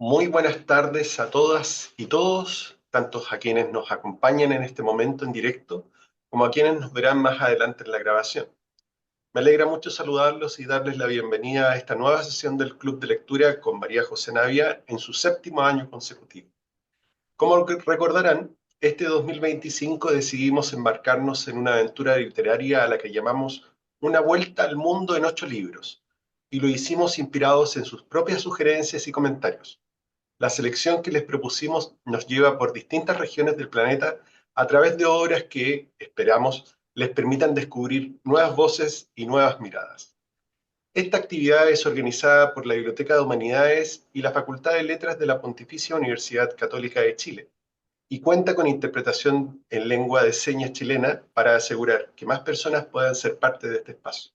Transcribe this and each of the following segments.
Muy buenas tardes a todas y todos, tantos a quienes nos acompañan en este momento en directo, como a quienes nos verán más adelante en la grabación. Me alegra mucho saludarlos y darles la bienvenida a esta nueva sesión del Club de Lectura con María José Navia en su séptimo año consecutivo. Como recordarán, este 2025 decidimos embarcarnos en una aventura literaria a la que llamamos Una vuelta al mundo en 8 libros, y lo hicimos inspirados en sus propias sugerencias y comentarios. La selección que les propusimos nos lleva por distintas regiones del planeta a través de obras que, esperamos, les permitan descubrir nuevas voces y nuevas miradas. Esta actividad es organizada por la Biblioteca de Humanidades y la Facultad de Letras de la Pontificia Universidad Católica de Chile y cuenta con interpretación en lengua de señas chilena para asegurar que más personas puedan ser parte de este espacio.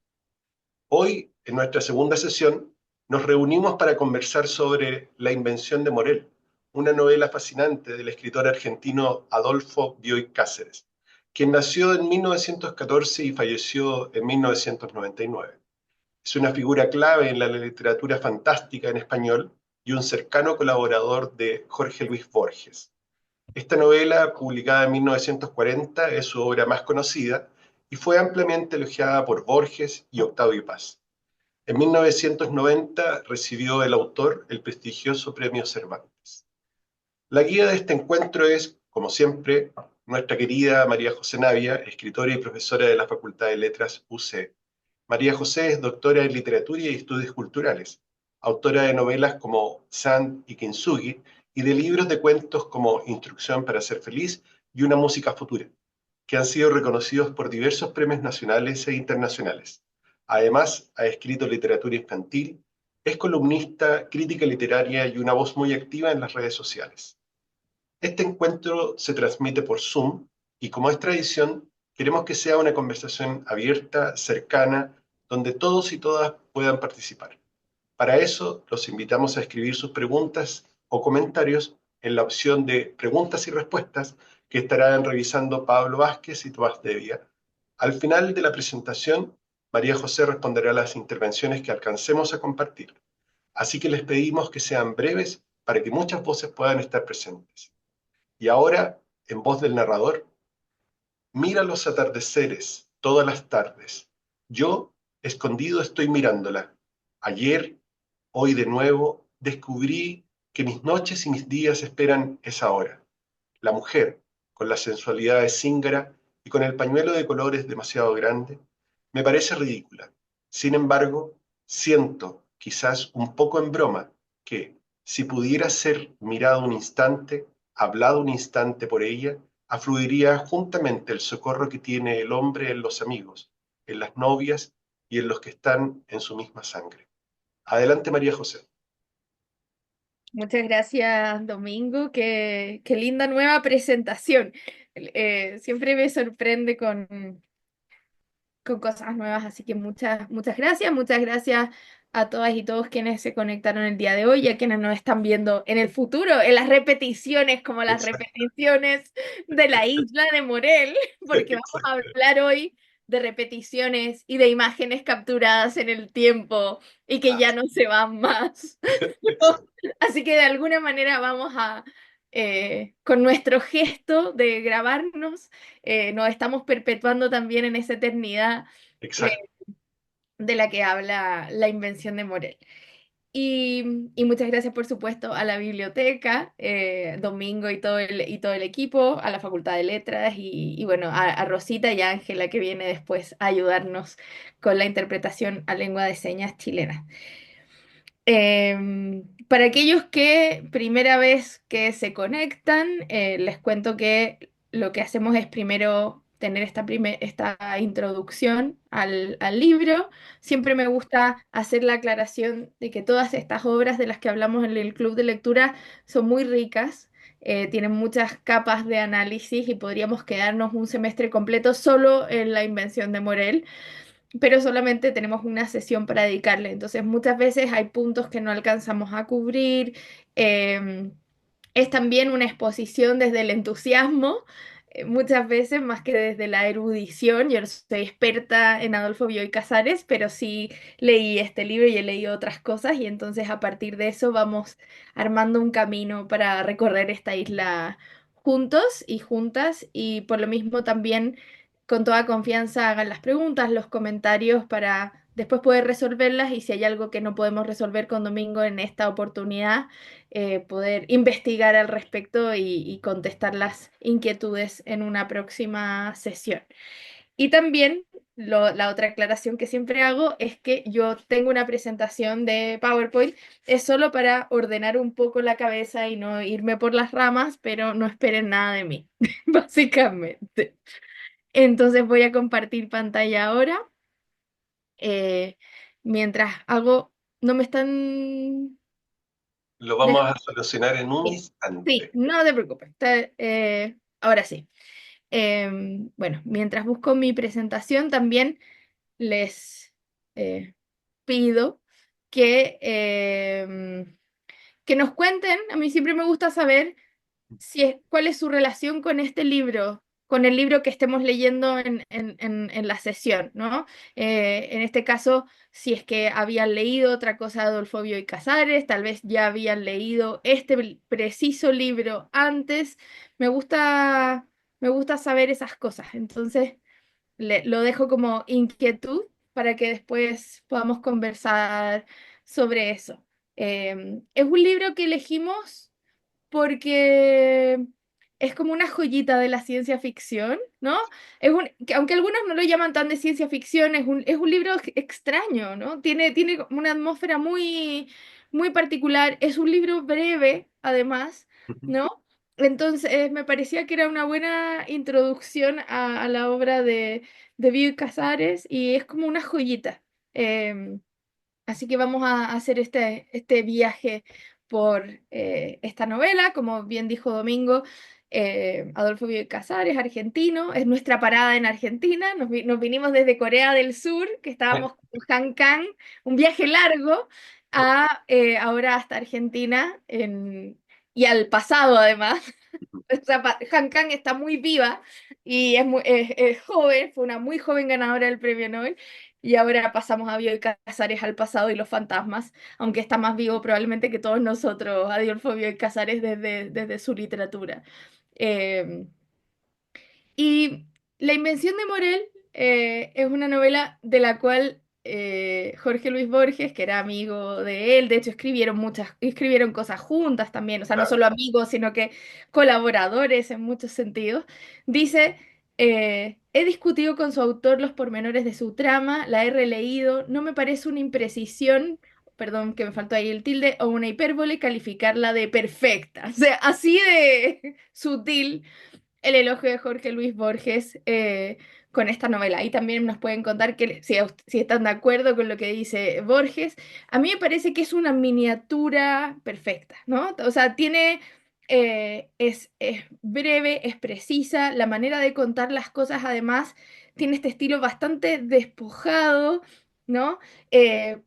Hoy, en nuestra segunda sesión, nos reunimos para conversar sobre La invención de Morel, una novela fascinante del escritor argentino Adolfo Bioy Cáceres, quien nació en 1914 y falleció en 1999. Es una figura clave en la literatura fantástica en español y un cercano colaborador de Jorge Luis Borges. Esta novela, publicada en 1940, es su obra más conocida y fue ampliamente elogiada por Borges y Octavio Paz. En 1990 recibió el autor el prestigioso Premio Cervantes. La guía de este encuentro es, como siempre, nuestra querida María José Navia, escritora y profesora de la Facultad de Letras UC. María José es doctora en Literatura y Estudios Culturales, autora de novelas como Sand y Kintsugi y de libros de cuentos como Instrucción para ser feliz y Una música futura, que han sido reconocidos por diversos premios nacionales e internacionales. Además, ha escrito literatura infantil, es columnista, crítica literaria y una voz muy activa en las redes sociales. Este encuentro se transmite por Zoom y, como es tradición, queremos que sea una conversación abierta, cercana, donde todos y todas puedan participar. Para eso, los invitamos a escribir sus preguntas o comentarios en la opción de preguntas y respuestas que estarán revisando Pablo Vázquez y Tomás Devia. Al final de la presentación, María José responderá a las intervenciones que alcancemos a compartir. Así que les pedimos que sean breves para que muchas voces puedan estar presentes. Y ahora, en voz del narrador, mira los atardeceres todas las tardes. Yo, escondido, estoy mirándola. Ayer, hoy de nuevo, descubrí que mis noches y mis días esperan esa hora. La mujer, con la sensualidad de Zingara y con el pañuelo de colores demasiado grande, me parece ridícula. Sin embargo, siento, quizás un poco en broma, que, si pudiera ser mirado un instante, hablado un instante por ella, afluiría juntamente el socorro que tiene el hombre en los amigos, en las novias y en los que están en su misma sangre. Adelante, María José. Muchas gracias, Domingo. Qué linda nueva presentación. Siempre me sorprende con cosas nuevas, así que muchas gracias. Muchas gracias a todas y todos quienes se conectaron el día de hoy y a quienes nos están viendo en el futuro, en las repeticiones, como las Exacto, repeticiones de la isla de Morel, porque vamos a exacto. hablar hoy de repeticiones y de imágenes capturadas en el tiempo y que ya no se van más. Exacto, Así que de alguna manera con nuestro gesto de grabarnos, nos estamos perpetuando también en esa eternidad eh, exacto. de la que habla la invención de Morel. Y muchas gracias, por supuesto, a la biblioteca, Domingo y todo el equipo, a la Facultad de Letras y bueno, a Rosita y a Ángela que viene después a ayudarnos con la interpretación a lengua de señas chilena. Para aquellos que primera vez que se conectan, les cuento que lo que hacemos es primero tener esta introducción al libro. Siempre me gusta hacer la aclaración de que todas estas obras de las que hablamos en el club de lectura son muy ricas, tienen muchas capas de análisis y podríamos quedarnos un semestre completo solo en la invención de Morel, pero solamente tenemos una sesión para dedicarle. Entonces, muchas veces hay puntos que no alcanzamos a cubrir. Es también una exposición desde el entusiasmo, muchas veces, más que desde la erudición. Yo no soy experta en Adolfo Bioy Casares, pero sí leí este libro y he leído otras cosas y entonces a partir de eso vamos armando un camino para recorrer esta isla juntos y juntas y por lo mismo también con toda confianza hagan las preguntas, los comentarios para después poder resolverlas y si hay algo que no podemos resolver con Domingo en esta oportunidad, poder investigar al respecto y contestar las inquietudes en una próxima sesión. Y también la otra aclaración que siempre hago es que yo tengo una presentación de PowerPoint, es solo para ordenar un poco la cabeza y no irme por las ramas, pero no esperen nada de mí, básicamente. Entonces voy a compartir pantalla ahora. eh, Mientras hago, no me están Lo vamos dejando. a solucionar en un Sí, sí, instante. no te preocupes. Ahora sí. Bueno, mientras busco mi presentación, también les eh, pido que, que nos cuenten. A mí siempre me gusta saber si es, cuál es su relación con este libro, con el libro que estemos leyendo en la sesión, ¿no? En este caso, si es que habían leído otra cosa de Adolfo Bioy Casares, tal vez ya habían leído este preciso libro antes. Me gusta, me gusta saber esas cosas. Entonces, lo dejo como inquietud para que después podamos conversar sobre eso. Es un libro que elegimos porque es como una joyita de la ciencia ficción, ¿no? Aunque algunos no lo llaman tan de ciencia ficción, es un libro extraño, ¿no? Tiene como una atmósfera muy, muy particular. Es un libro breve, además, ¿no? Entonces, me parecía que era una buena introducción a la obra de Bioy Casares y es como una joyita. Em, Así que vamos a hacer este viaje por esta novela, como bien dijo Domingo, Adolfo Bioy Casares, argentino, es nuestra parada en Argentina, nos vinimos desde Corea del Sur, que estábamos con Han Kang, un viaje largo, a ahora hasta Argentina y al pasado además. O sea, Han Kang está muy viva y es joven, fue una muy joven ganadora del premio Nobel. Y ahora pasamos a Bioy Casares al pasado y los fantasmas, aunque está más vivo probablemente que todos nosotros, Adolfo Bioy Casares desde su literatura. Eh, y La invención de Morel es una novela de la cual Jorge Luis Borges, que era amigo de él, de hecho escribieron cosas juntas también, o sea, no Claro. solo amigos, sino que colaboradores en muchos sentidos, dice, he discutido con su autor los pormenores de su trama, la he releído, no me parece una imprecisión, perdón que me faltó ahí el tilde, o una hipérbole calificarla de perfecta, o sea, así de sutil el elogio de Jorge Luis Borges con esta novela. Y también nos pueden contar que, si están de acuerdo con lo que dice Borges. A mí me parece que es una miniatura perfecta, ¿no? O sea, es breve, es precisa, la manera de contar las cosas además tiene este estilo bastante despojado, ¿no?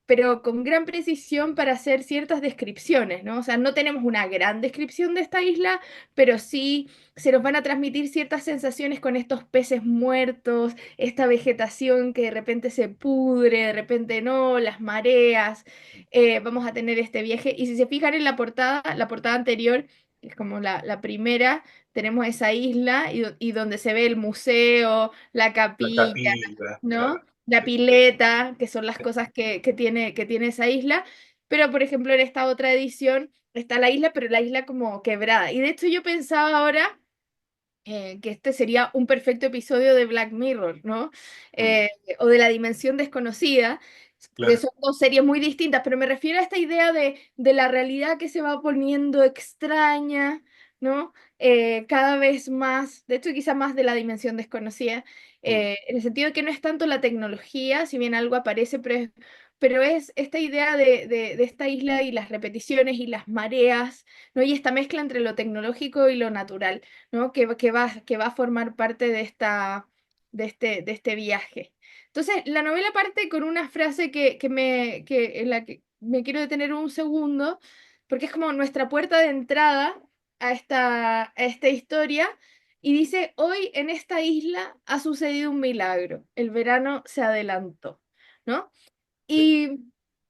Pero con gran precisión para hacer ciertas descripciones, ¿no? O sea, no tenemos una gran descripción de esta isla, pero sí se nos van a transmitir ciertas sensaciones con estos peces muertos, esta vegetación que de repente se pudre, de repente no, las mareas. Vamos a tener este viaje. Y si se fijan en la portada anterior, que es como la primera, tenemos esa isla y donde se ve el museo, la La capilla, capilla, ¿no? claro. La Sí, pileta, que son las sí. cosas que tiene esa isla. Pero, por ejemplo, en esta otra edición está la isla, pero la isla como quebrada. Y de hecho yo pensaba ahora que este sería un perfecto episodio de Black Mirror, ¿no? Mm, Eh, o de La Dimensión Desconocida, que claro. son dos series muy distintas, pero me refiero a esta idea de la realidad que se va poniendo extraña, ¿no? Cada vez más, de hecho quizá más de La Dimensión Desconocida, Mm, en el sentido de que no es tanto la tecnología, si bien algo aparece, pero es esta idea de esta isla y las repeticiones y las mareas, ¿no? Y esta mezcla entre lo tecnológico y lo natural. ¿No? Que va a formar parte de este viaje. Entonces, la novela parte con una frase en la que me quiero detener un segundo, porque es como nuestra puerta de entrada a esta historia. y dice, hoy en esta isla ha sucedido un milagro, el verano se adelantó, ¿no? Y,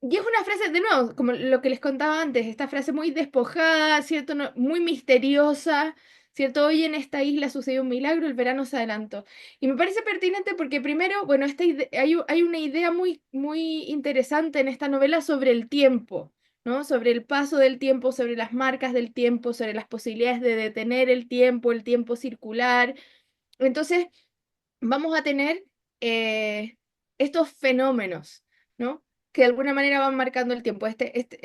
y es una frase, de nuevo, como lo que les contaba antes, esta frase muy despojada, ¿cierto? Muy misteriosa, ¿cierto? Hoy en esta isla sucedió un milagro, el verano se adelantó. Y me parece pertinente porque primero, bueno, hay una idea muy, muy interesante en esta novela sobre el tiempo, ¿no? Sobre el paso del tiempo, sobre las marcas del tiempo, sobre las posibilidades de detener el tiempo circular. Entonces, vamos a tener estos fenómenos, ¿no? Que de alguna manera van marcando el tiempo.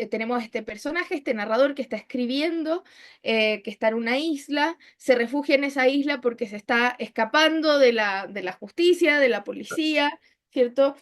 Tenemos este personaje, este narrador que está escribiendo, que está en una isla, se refugia en esa isla porque se está escapando de la justicia, de la policía, ¿cierto?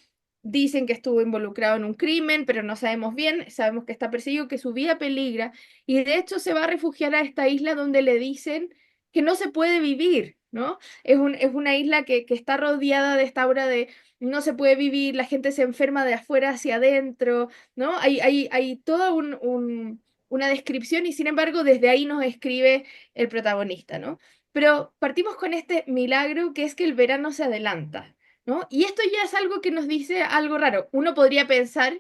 Dicen que estuvo involucrado en un crimen, pero no sabemos bien, sabemos que está perseguido, que su vida peligra, y de hecho se va a refugiar a esta isla donde le dicen que no se puede vivir, ¿no? Es una isla que está rodeada de esta aura de no se puede vivir, la gente se enferma de afuera hacia adentro, ¿no? Hay toda una descripción y sin embargo desde ahí nos escribe el protagonista, ¿no? Pero partimos con este milagro que es que el verano se adelanta, ¿no? Y esto ya es algo que nos dice algo raro. Uno podría pensar,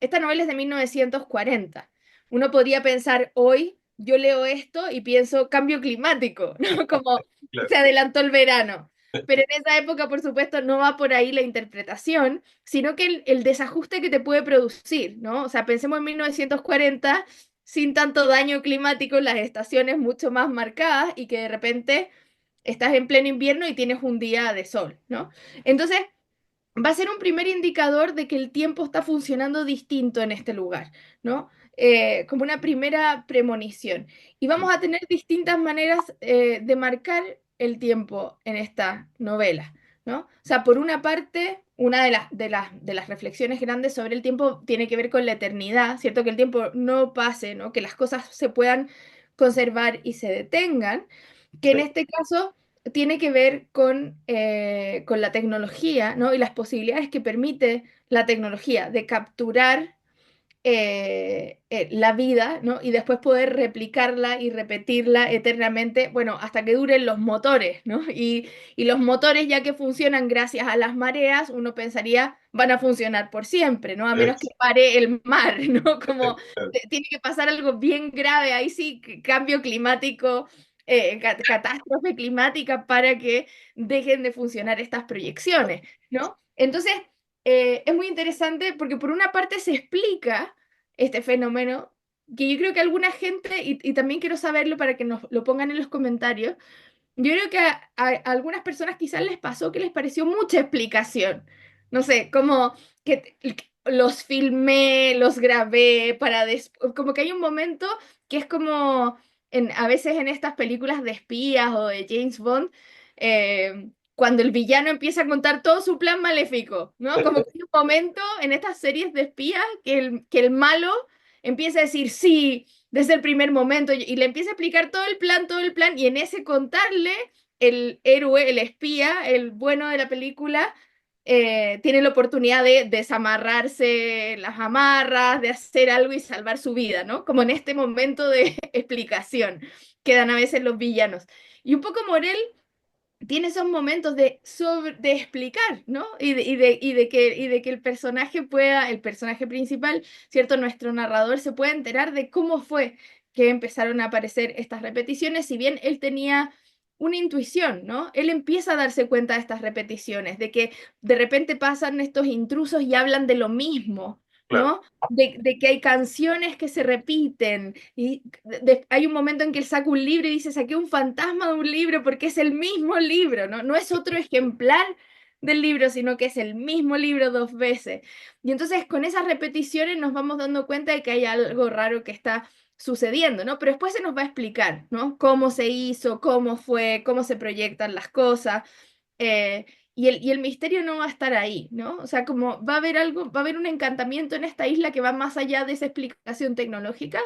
esta novela es de 1940, uno podría pensar hoy, yo leo esto y pienso cambio climático, ¿no? Como Claro, se adelantó el verano. Pero en esa época, por supuesto, no va por ahí la interpretación, sino que el desajuste que te puede producir, ¿no? O sea, pensemos en 1940, sin tanto daño climático, las estaciones mucho más marcadas y que de repente estás en pleno invierno y tienes un día de sol, ¿no? Entonces, va a ser un primer indicador de que el tiempo está funcionando distinto en este lugar, ¿no? Como una primera premonición. Y vamos a tener distintas maneras de marcar el tiempo en esta novela, ¿no? O sea, por una parte, una de las reflexiones grandes sobre el tiempo tiene que ver con la eternidad, ¿cierto? Que el tiempo no pase, ¿no? Que las cosas se puedan conservar y se detengan, que en sí, este caso tiene que ver con la tecnología, ¿no? Y las posibilidades que permite la tecnología de capturar la vida, ¿no? Y después poder replicarla y repetirla eternamente, bueno, hasta que duren los motores, ¿no? Y los motores, ya que funcionan gracias a las mareas, uno pensaría van a funcionar por siempre, ¿no? A menos que es- pare el mar, ¿no? Como claro, tiene que pasar algo bien grave, ahí sí, cambio climático, catástrofe climática para que dejen de funcionar estas proyecciones, ¿no? Entonces, es muy interesante porque por una parte se explica este fenómeno, que yo creo que alguna gente, y también quiero saberlo para que nos lo pongan en los comentarios, yo creo que a algunas personas quizás les pasó que les pareció mucha explicación. No sé, como que los filmé, los grabé para como que hay un momento que es como a veces en estas películas de espías o de James Bond, cuando el villano empieza a contar todo su plan maléfico, ¿no? Como que hay un momento en estas series de espías que el malo empieza a decir sí desde el primer momento y le empieza a explicar todo el plan, y en ese contarle, el héroe, el espía, el bueno de la película, tiene la oportunidad de desamarrarse las amarras, de hacer algo y salvar su vida, ¿no? Como en este momento de explicación que dan a veces los villanos. Y un poco Morel tiene esos momentos de explicar, ¿no? Y de que el personaje pueda, el personaje principal, ¿cierto? Nuestro narrador se pueda enterar de cómo fue que empezaron a aparecer estas repeticiones, si bien él tenía una intuición, ¿no? Él empieza a darse cuenta de estas repeticiones, de que de repente pasan estos intrusos y hablan de lo mismo, claro, ¿no? De que hay canciones que se repiten, y hay un momento en que él saca un libro y dice, saqué un fantasma de un libro porque es el mismo libro, ¿no? No es otro ejemplar del libro, sino que es el mismo libro dos veces. Y entonces con esas repeticiones nos vamos dando cuenta de que hay algo raro que está sucediendo, ¿no? Pero después se nos va a explicar, ¿no? Cómo se hizo, cómo fue, cómo se proyectan las cosas. eh, y el misterio no va a estar ahí, ¿no? O sea, como va a haber algo, va a haber un encantamiento en esta isla que va más allá de esa explicación tecnológica,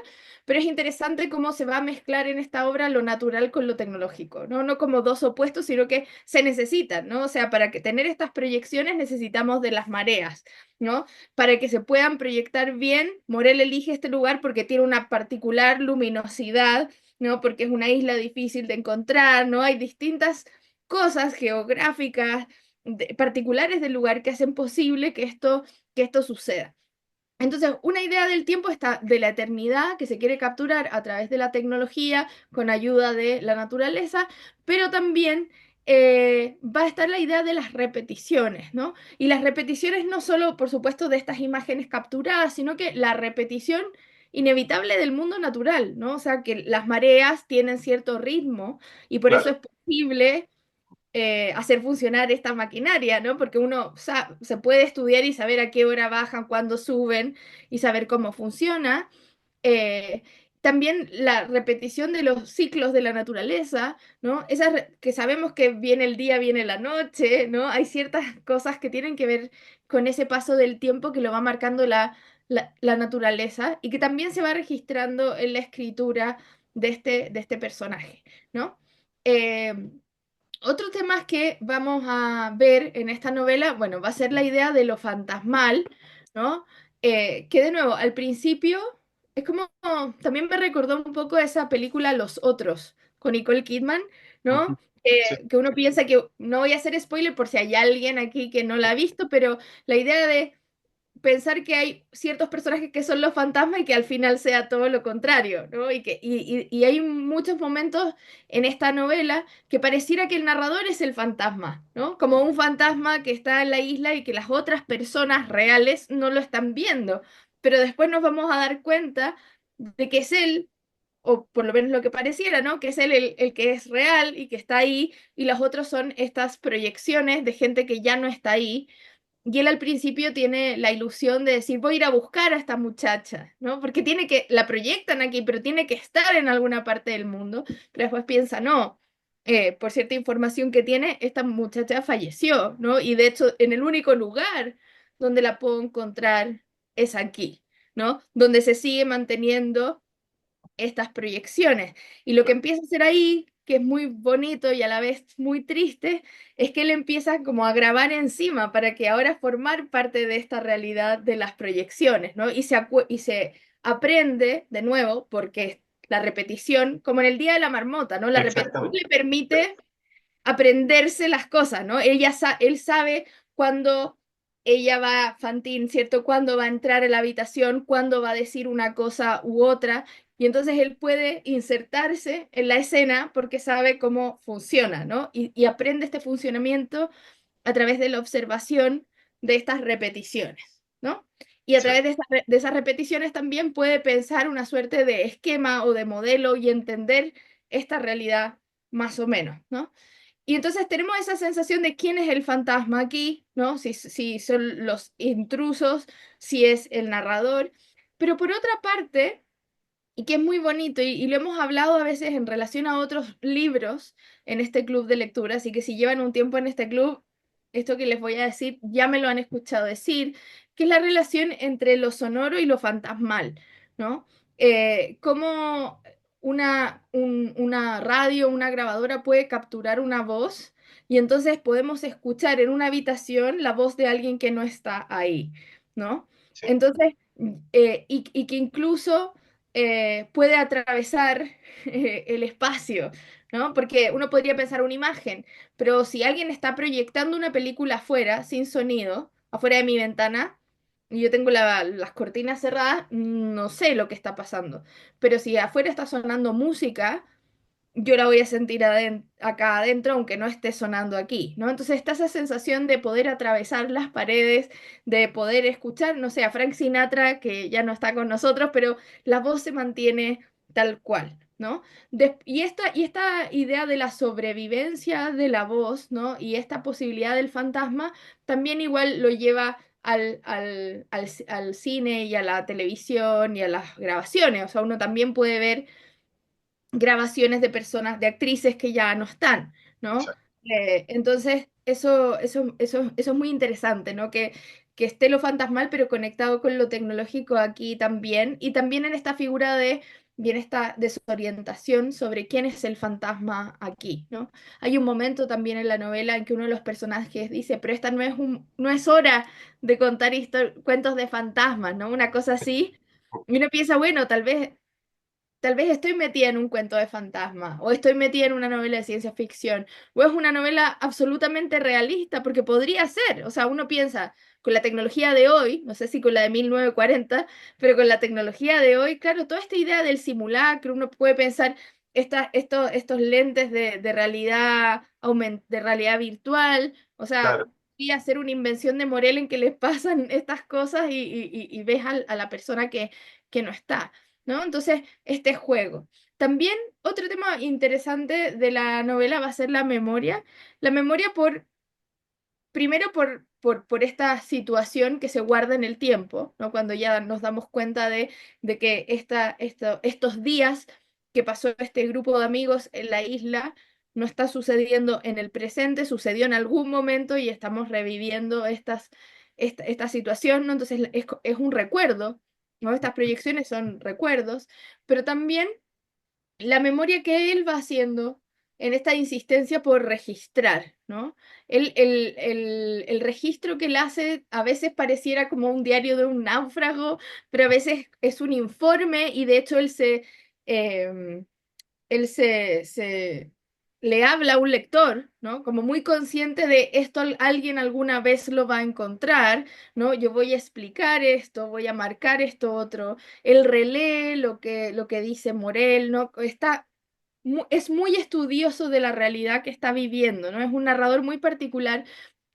pero es interesante cómo se va a mezclar en esta obra lo natural con lo tecnológico, ¿no? No como dos opuestos, sino que se necesitan, ¿no? O sea, para que tener estas proyecciones necesitamos de las mareas, ¿no? Para que se puedan proyectar bien, Morel elige este lugar porque tiene una particular luminosidad ¿no? Porque es una isla difícil de encontrar, ¿no? Hay distintas cosas geográficas particulares del lugar que hacen posible que esto suceda. Entonces, una idea del tiempo está de la eternidad que se quiere capturar a través de la tecnología con ayuda de la naturaleza, pero también va a estar la idea de las repeticiones, ¿no? Y las repeticiones no solo, por supuesto, de estas imágenes capturadas, sino que la repetición inevitable del mundo natural, ¿no? O sea, que las mareas tienen cierto ritmo y por eso Claro, es posible hacer funcionar esta maquinaria, ¿no? Porque uno se puede estudiar y saber a qué hora bajan, cuándo suben y saber cómo funciona. Eh, También la repetición de los ciclos de la naturaleza, ¿no? Que sabemos que viene el día, viene la noche, ¿no? Hay ciertas cosas que tienen que ver con ese paso del tiempo que lo va marcando la naturaleza y que también se va registrando en la escritura de este personaje, ¿no? Eh, Otro tema que vamos a ver en esta novela, bueno, va a ser la idea de lo fantasmal, ¿no? Que de nuevo, al principio es como, también me recordó un poco esa película Los Otros, con Nicole Kidman, ujú, ¿no? sí, Que uno piensa que, no voy a hacer spoiler por si hay alguien aquí que no la ha visto, pero la idea de pensar que hay ciertos personajes que son los fantasmas y que al final sea todo lo contrario, ¿no? Y hay muchos momentos en esta novela que pareciera que el narrador es el fantasma, ¿no? Como un fantasma que está en la isla y que las otras personas reales no lo están viendo, pero después nos vamos a dar cuenta de que es él, o por lo menos lo que pareciera, ¿no? Que es él el que es real y que está ahí, y los otros son estas proyecciones de gente que ya no está ahí y él al principio tiene la ilusión de decir, voy a ir a buscar a esta muchacha, ¿no? Porque la proyectan aquí, pero tiene que estar en alguna parte del mundo. Pero después piensa, no, por cierta información que tiene, esta muchacha falleció, ¿no? Y de hecho, en el único lugar donde la puedo encontrar es aquí, ¿no? Donde se sigue manteniendo estas proyecciones. Y lo que claro, empieza a hacer ahí, que es muy bonito y a la vez muy triste, es que él empieza como a grabar encima para que ahora formar parte de esta realidad de las proyecciones, ¿no? Y se aprende de nuevo, porque la repetición, como en el Día de la Marmota, ¿no? La repetición exactamente. le permite aprenderse las cosas, ¿no? Él sabe cuándo ella va, Fantine, ¿cierto? Cuándo va a entrar en la habitación, cuándo va a decir una cosa u otra, y entonces él puede insertarse en la escena porque sabe cómo funciona, ¿no? Y aprende este funcionamiento a través de la observación de estas repeticiones, ¿no? Y a Sí, través de esas repeticiones también puede pensar una suerte de esquema o de modelo y entender esta realidad más o menos, ¿no? Y entonces tenemos esa sensación de quién es el fantasma aquí, ¿no? Si son los intrusos, si es el narrador. Pero por otra parte, y que es muy bonito, y lo hemos hablado a veces en relación a otros libros en este club de lectura, así que si llevan un tiempo en este club, esto que les voy a decir ya me lo han escuchado decir, que es la relación entre lo sonoro y lo fantasmal, ¿no? Cómo una radio, una grabadora puede capturar una voz y entonces podemos escuchar en una habitación la voz de alguien que no está ahí, ¿no? sí, Entonces, y que incluso puede atravesar el espacio, ¿no? Porque uno podría pensar una imagen, pero si alguien está proyectando una película afuera, sin sonido, afuera de mi ventana, y yo tengo las cortinas cerradas, no sé lo que está pasando. Pero si afuera está sonando música, yo la voy a sentir acá adentro, aunque no esté sonando aquí, ¿no? Entonces está esa sensación de poder atravesar las paredes, de poder escuchar, no sé, a Frank Sinatra, que ya no está con nosotros, pero la voz se mantiene tal cual, ¿no? Y esta idea de la sobrevivencia de la voz, ¿no? Y esta posibilidad del fantasma, también igual lo lleva al cine y a la televisión y a las grabaciones, o sea, uno también puede ver grabaciones de personas, de actrices que ya no están, ¿no? exacto, Entonces, eso es muy interesante, ¿no? Que esté lo fantasmal, pero conectado con lo tecnológico aquí también, y también en esta figura de bien esta desorientación sobre quién es el fantasma aquí, ¿no? Hay un momento también en la novela en que uno de los personajes dice, pero esta no es hora de contar cuentos de fantasmas, ¿no? Una cosa así. Y uno piensa, bueno, tal vez tal vez estoy metida en un cuento de fantasma, o estoy metida en una novela de ciencia ficción, o es una novela absolutamente realista, porque podría ser, o sea, uno piensa, con la tecnología de hoy, no sé si con la de 1940, pero con la tecnología de hoy, claro, toda esta idea del simulacro, uno puede pensar estos lentes de realidad, de realidad virtual, o sea, Claro, y hacer una invención de Morel en que les pasan estas cosas y ves a la persona que no está, ¿no? Entonces, este juego. También otro tema interesante de la novela va a ser la memoria. La memoria primero por esta situación que se guarda en el tiempo, ¿no? Cuando ya nos damos cuenta de que estos días que pasó este grupo de amigos en la isla no está sucediendo en el presente, sucedió en algún momento y estamos reviviendo esta situación, ¿no? Entonces es un recuerdo, ¿no? Estas proyecciones son recuerdos, pero también la memoria que él va haciendo en esta insistencia por registrar, ¿no? El registro que él hace a veces pareciera como un diario de un náufrago, pero a veces es un informe y de hecho eh, él le habla a un lector, ¿no? Como muy consciente de esto alguien alguna vez lo va a encontrar, ¿no? Yo voy a explicar esto, voy a marcar esto otro. Él relee lo que dice Morel, ¿no? Es muy estudioso de la realidad que está viviendo, ¿no? Es un narrador muy particular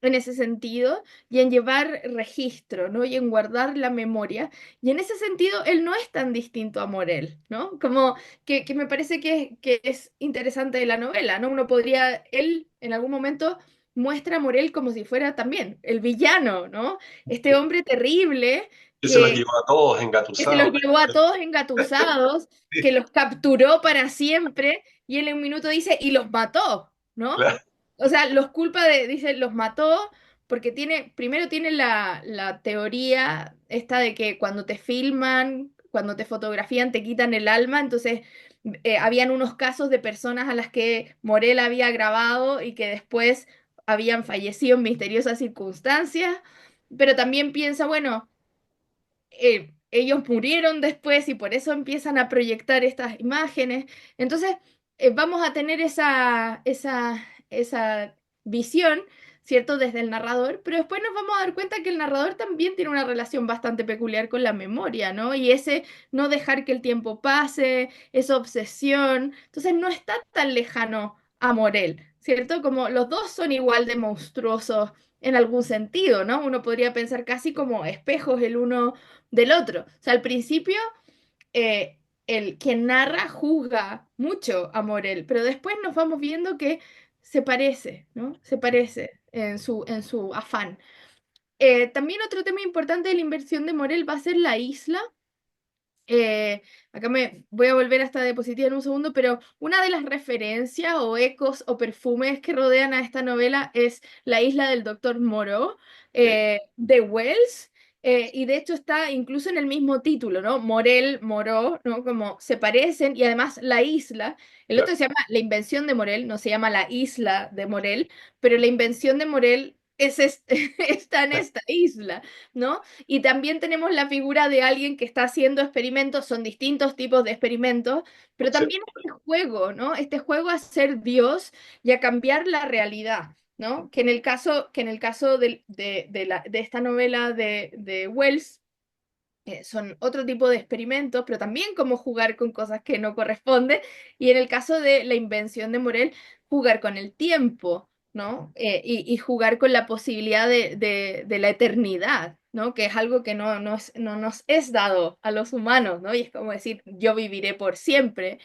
en ese sentido y en llevar registro, ¿no? Y en guardar la memoria. Y en ese sentido, él no es tan distinto a Morel, ¿no? Como que me parece que es interesante de la novela, ¿no? Uno podría, él en algún momento muestra a Morel como si fuera también el villano, ¿no? Este hombre terrible que se los que llevó a todos que se los engatusados. llevó a todos engatusados, que Sí, los capturó para siempre y él en un minuto dice, y los mató, ¿no? claro, O sea, los culpa dice, los mató porque primero tiene la teoría esta de que cuando te filman, cuando te fotografían, te quitan el alma, entonces habían unos casos de personas a las que Morel había grabado y que después habían fallecido en misteriosas circunstancias, pero también piensa, bueno, ellos murieron después y por eso empiezan a proyectar estas imágenes. Entonces, vamos a tener esa visión, ¿cierto? Desde el narrador, pero después nos vamos a dar cuenta que el narrador también tiene una relación bastante peculiar con la memoria, ¿no? Y ese no dejar que el tiempo pase, esa obsesión. Entonces, no está tan lejano a Morel, ¿cierto? Como los dos son igual de monstruosos en algún sentido, ¿no? Uno podría pensar casi como espejos el uno del otro. O sea, al principio, eh, el quien narra juzga mucho a Morel, pero después nos vamos viendo que se parece, ¿no? Se parece en su afán. También otro tema importante de la inversión de Morel va a ser la isla. Acá me voy a volver a esta diapositiva en un segundo, pero una de las referencias o ecos o perfumes que rodean a esta novela es la isla del Doctor Moreau sí, de Wells, y de hecho está incluso en el mismo título, ¿no? Morel, Moreau, ¿no? Como se parecen, y además la isla, el claro, otro se llama La invención de Morel, no se llama la isla de Morel, pero la invención de Morel está en esta isla, ¿no? Y también tenemos la figura de alguien que está haciendo experimentos, son distintos tipos de experimentos, pero sí, también este juego, ¿no? Este juego a ser Dios y a cambiar la realidad, ¿no? Que en el caso de esta novela de Wells, son otro tipo de experimentos, pero también como jugar con cosas que no corresponden. Y en el caso de la invención de Morel, jugar con el tiempo, ¿no? Y jugar con la posibilidad de la eternidad, ¿no? Que es algo que no nos es dado a los humanos, ¿no? Y es como decir, yo viviré por siempre,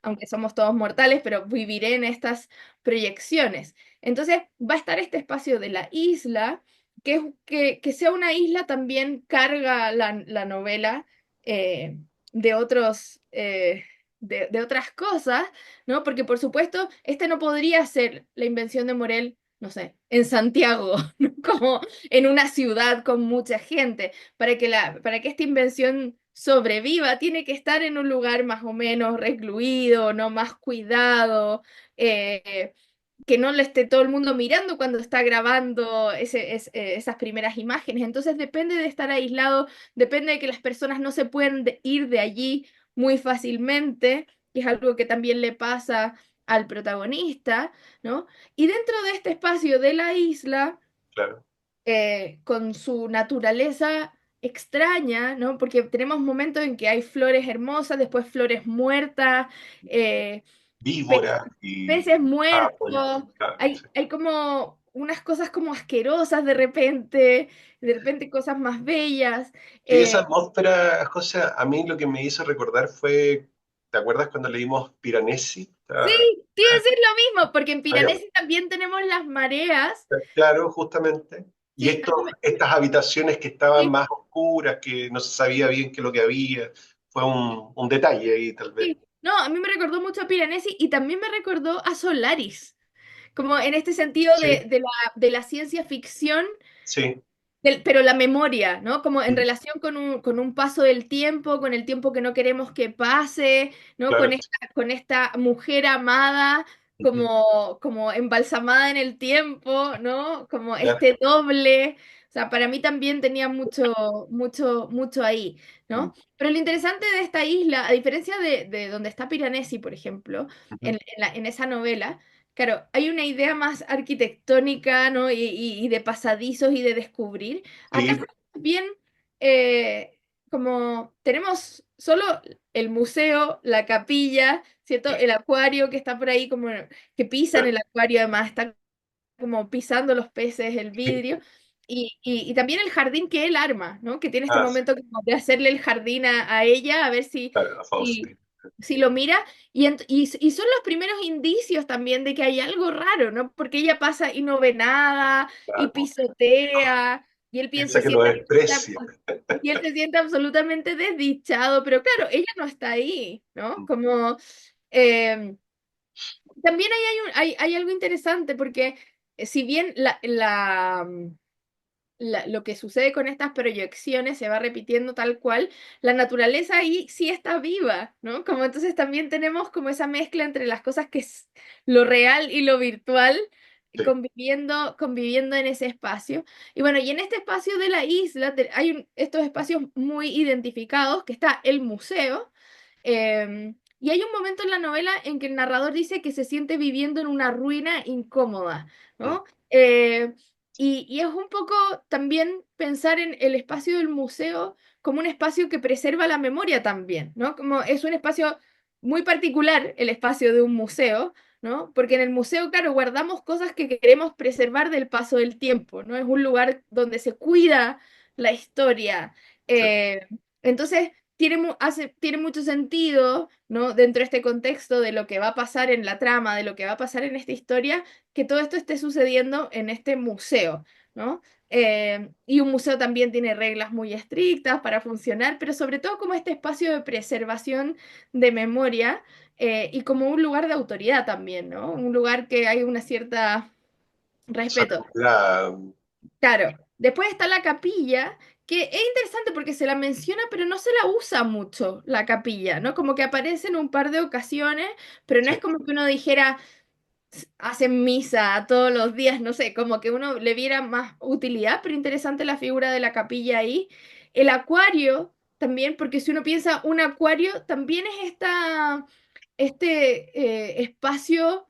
aunque somos todos mortales, pero viviré en estas proyecciones. Entonces, va a estar este espacio de la isla que sea una isla también carga la novela eh, de otros, de otras cosas, ¿no? Porque por supuesto, este no podría ser la invención de Morel, no sé, en Santiago, ¿no? Como en una ciudad con mucha gente. Para que esta invención sobreviva, tiene que estar en un lugar más o menos recluido, ¿no? Más cuidado. Que no le esté todo el mundo mirando cuando está grabando esas primeras imágenes. Entonces depende de estar aislado, depende de que las personas no se pueden ir de allí muy fácilmente, que es algo que también le pasa al protagonista, ¿no? Y dentro de este espacio de la isla, claro. con su naturaleza extraña, ¿no? Porque tenemos momentos en que hay flores hermosas, después flores muertas, eh, pe- Víbora y peces Apple, muertos, claro, sí. hay como unas cosas como asquerosas de repente cosas más bellas. Sí, eh, esa atmósfera, José, a mí lo que me hizo recordar fue, ¿te acuerdas cuando leímos Piranesi? sí, sí, es lo mismo, porque en Había- Piranesi también tenemos las mareas. claro, justamente. Y Sí, estas habitaciones que estaban sí, más oscuras, que no se sabía bien qué es lo que había, fue un detalle ahí, tal vez. sí. No, a mí me recordó mucho a Piranesi y también me recordó a Solaris, como en este sentido Sí, de la ciencia ficción, sí, pero la memoria, ¿no? Como en mm, relación con un paso del tiempo, con el tiempo que no queremos que pase, ¿no? claro. Con esta mujer amada, Ujú, como embalsamada en el tiempo, ¿no? Como ya, este doble. O sea, para mí también tenía mucho ahí, mm, ¿no? Pero lo interesante de esta isla, a diferencia de donde está Piranesi, por ejemplo, ujú. en esa novela, claro, hay una idea más arquitectónica, ¿no? Y de pasadizos y de descubrir. Acá Sí, estamos bien, eh, como tenemos solo el museo, la capilla, ¿cierto? El acuario que está por ahí, como que pisan claro, el acuario, además está como pisando los peces, el sí, vidrio. Y también el jardín que él arma, ¿no? Que tiene este ah, sí, momento como de hacerle el jardín a ella, a ver claro, a si, Faustina, si lo mira. Y son los primeros indicios también de que hay algo raro, ¿no? Porque ella pasa y no ve nada, y claro. pisotea, y él Piensa se que lo siente, desprecia. y él se siente absolutamente desdichado, pero claro, ella no está ahí, ¿no? Como... em, también hay algo interesante porque si bien lo que sucede con estas proyecciones se va repitiendo tal cual, la naturaleza ahí sí está viva, ¿no? Como entonces también tenemos como esa mezcla entre las cosas que es lo real y lo virtual Sí, conviviendo en ese espacio. Y bueno, y en este espacio de la isla hay estos espacios muy identificados, que está el museo, y hay un momento en la novela en que el narrador dice que se siente viviendo en una ruina incómoda, mm, ¿no? Y es un poco también pensar en el espacio del museo como un espacio que preserva la memoria también, ¿no? Como es un espacio muy particular el espacio de un museo, ¿no? Porque en el museo, claro, guardamos cosas que queremos preservar del paso del tiempo, ¿no? Es un lugar donde se cuida la historia. sí, Eh, entonces, tiene mucho sentido, ¿no? Dentro de este contexto de lo que va a pasar en la trama, de lo que va a pasar en esta historia, que todo esto esté sucediendo en este museo, ¿no? Y un museo también tiene reglas muy estrictas para funcionar, pero sobre todo como este espacio de preservación de memoria, y como un lugar de autoridad también, ¿no? Un lugar que hay una cierta respeto. sacralidad, Claro, después está la capilla, que es interesante porque se la menciona, pero no se la usa mucho, la capilla, ¿no? Como que aparece en un par de ocasiones, pero no sí, es como que uno dijera, hacen misa todos los días, no sé, como que uno le viera más utilidad, pero interesante la figura de la capilla ahí. El acuario también, porque si uno piensa un acuario, también es este espacio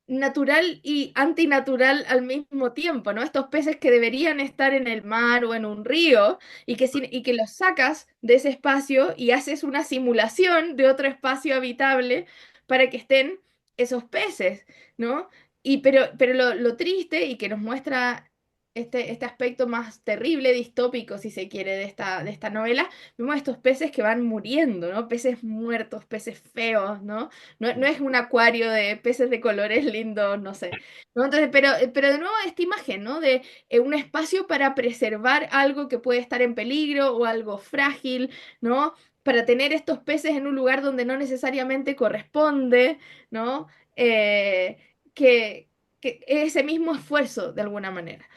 natural y antinatural al mismo tiempo, ¿no? Estos peces que deberían estar en el mar o en un río y que los sacas de ese espacio y haces una simulación de otro espacio habitable para que estén esos peces, ¿no? Pero lo triste y que nos muestra este aspecto más terrible, distópico, si se quiere, de esta novela, vemos estos peces que van muriendo, ¿no? Peces muertos, peces feos, ¿no? No es un acuario de peces de colores lindos, no sé. ¿No? Entonces, pero de nuevo esta imagen, ¿no? De un espacio para preservar algo que puede estar en peligro o algo frágil, ¿no? Para tener estos peces en un lugar donde no necesariamente corresponde, ¿no? Eh, que, que ese mismo esfuerzo, de alguna manera.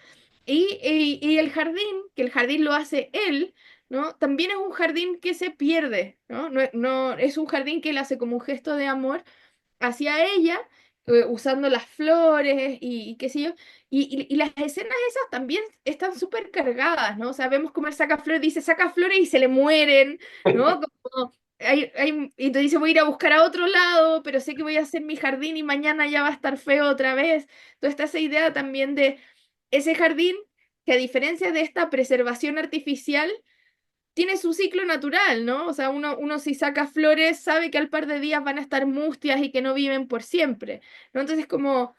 Y el jardín, que el jardín lo hace él, ¿no? También es un jardín que se pierde, ¿no? Es un jardín que él hace como un gesto de amor hacia ella, usando las flores y qué sé yo. Y las escenas esas también están súper cargadas, ¿no? O sea, vemos cómo él saca flores, dice saca flores y se le mueren, ¿no? y te dice voy a ir a buscar a otro lado, pero sé que voy a hacer mi jardín y mañana ya va a estar feo otra vez. Entonces está esa idea también de ese jardín que a diferencia de esta preservación artificial, tiene su ciclo natural, ¿no? O sea, uno si saca flores sabe que al par de días van a estar mustias y que no viven por siempre, ¿no? Entonces como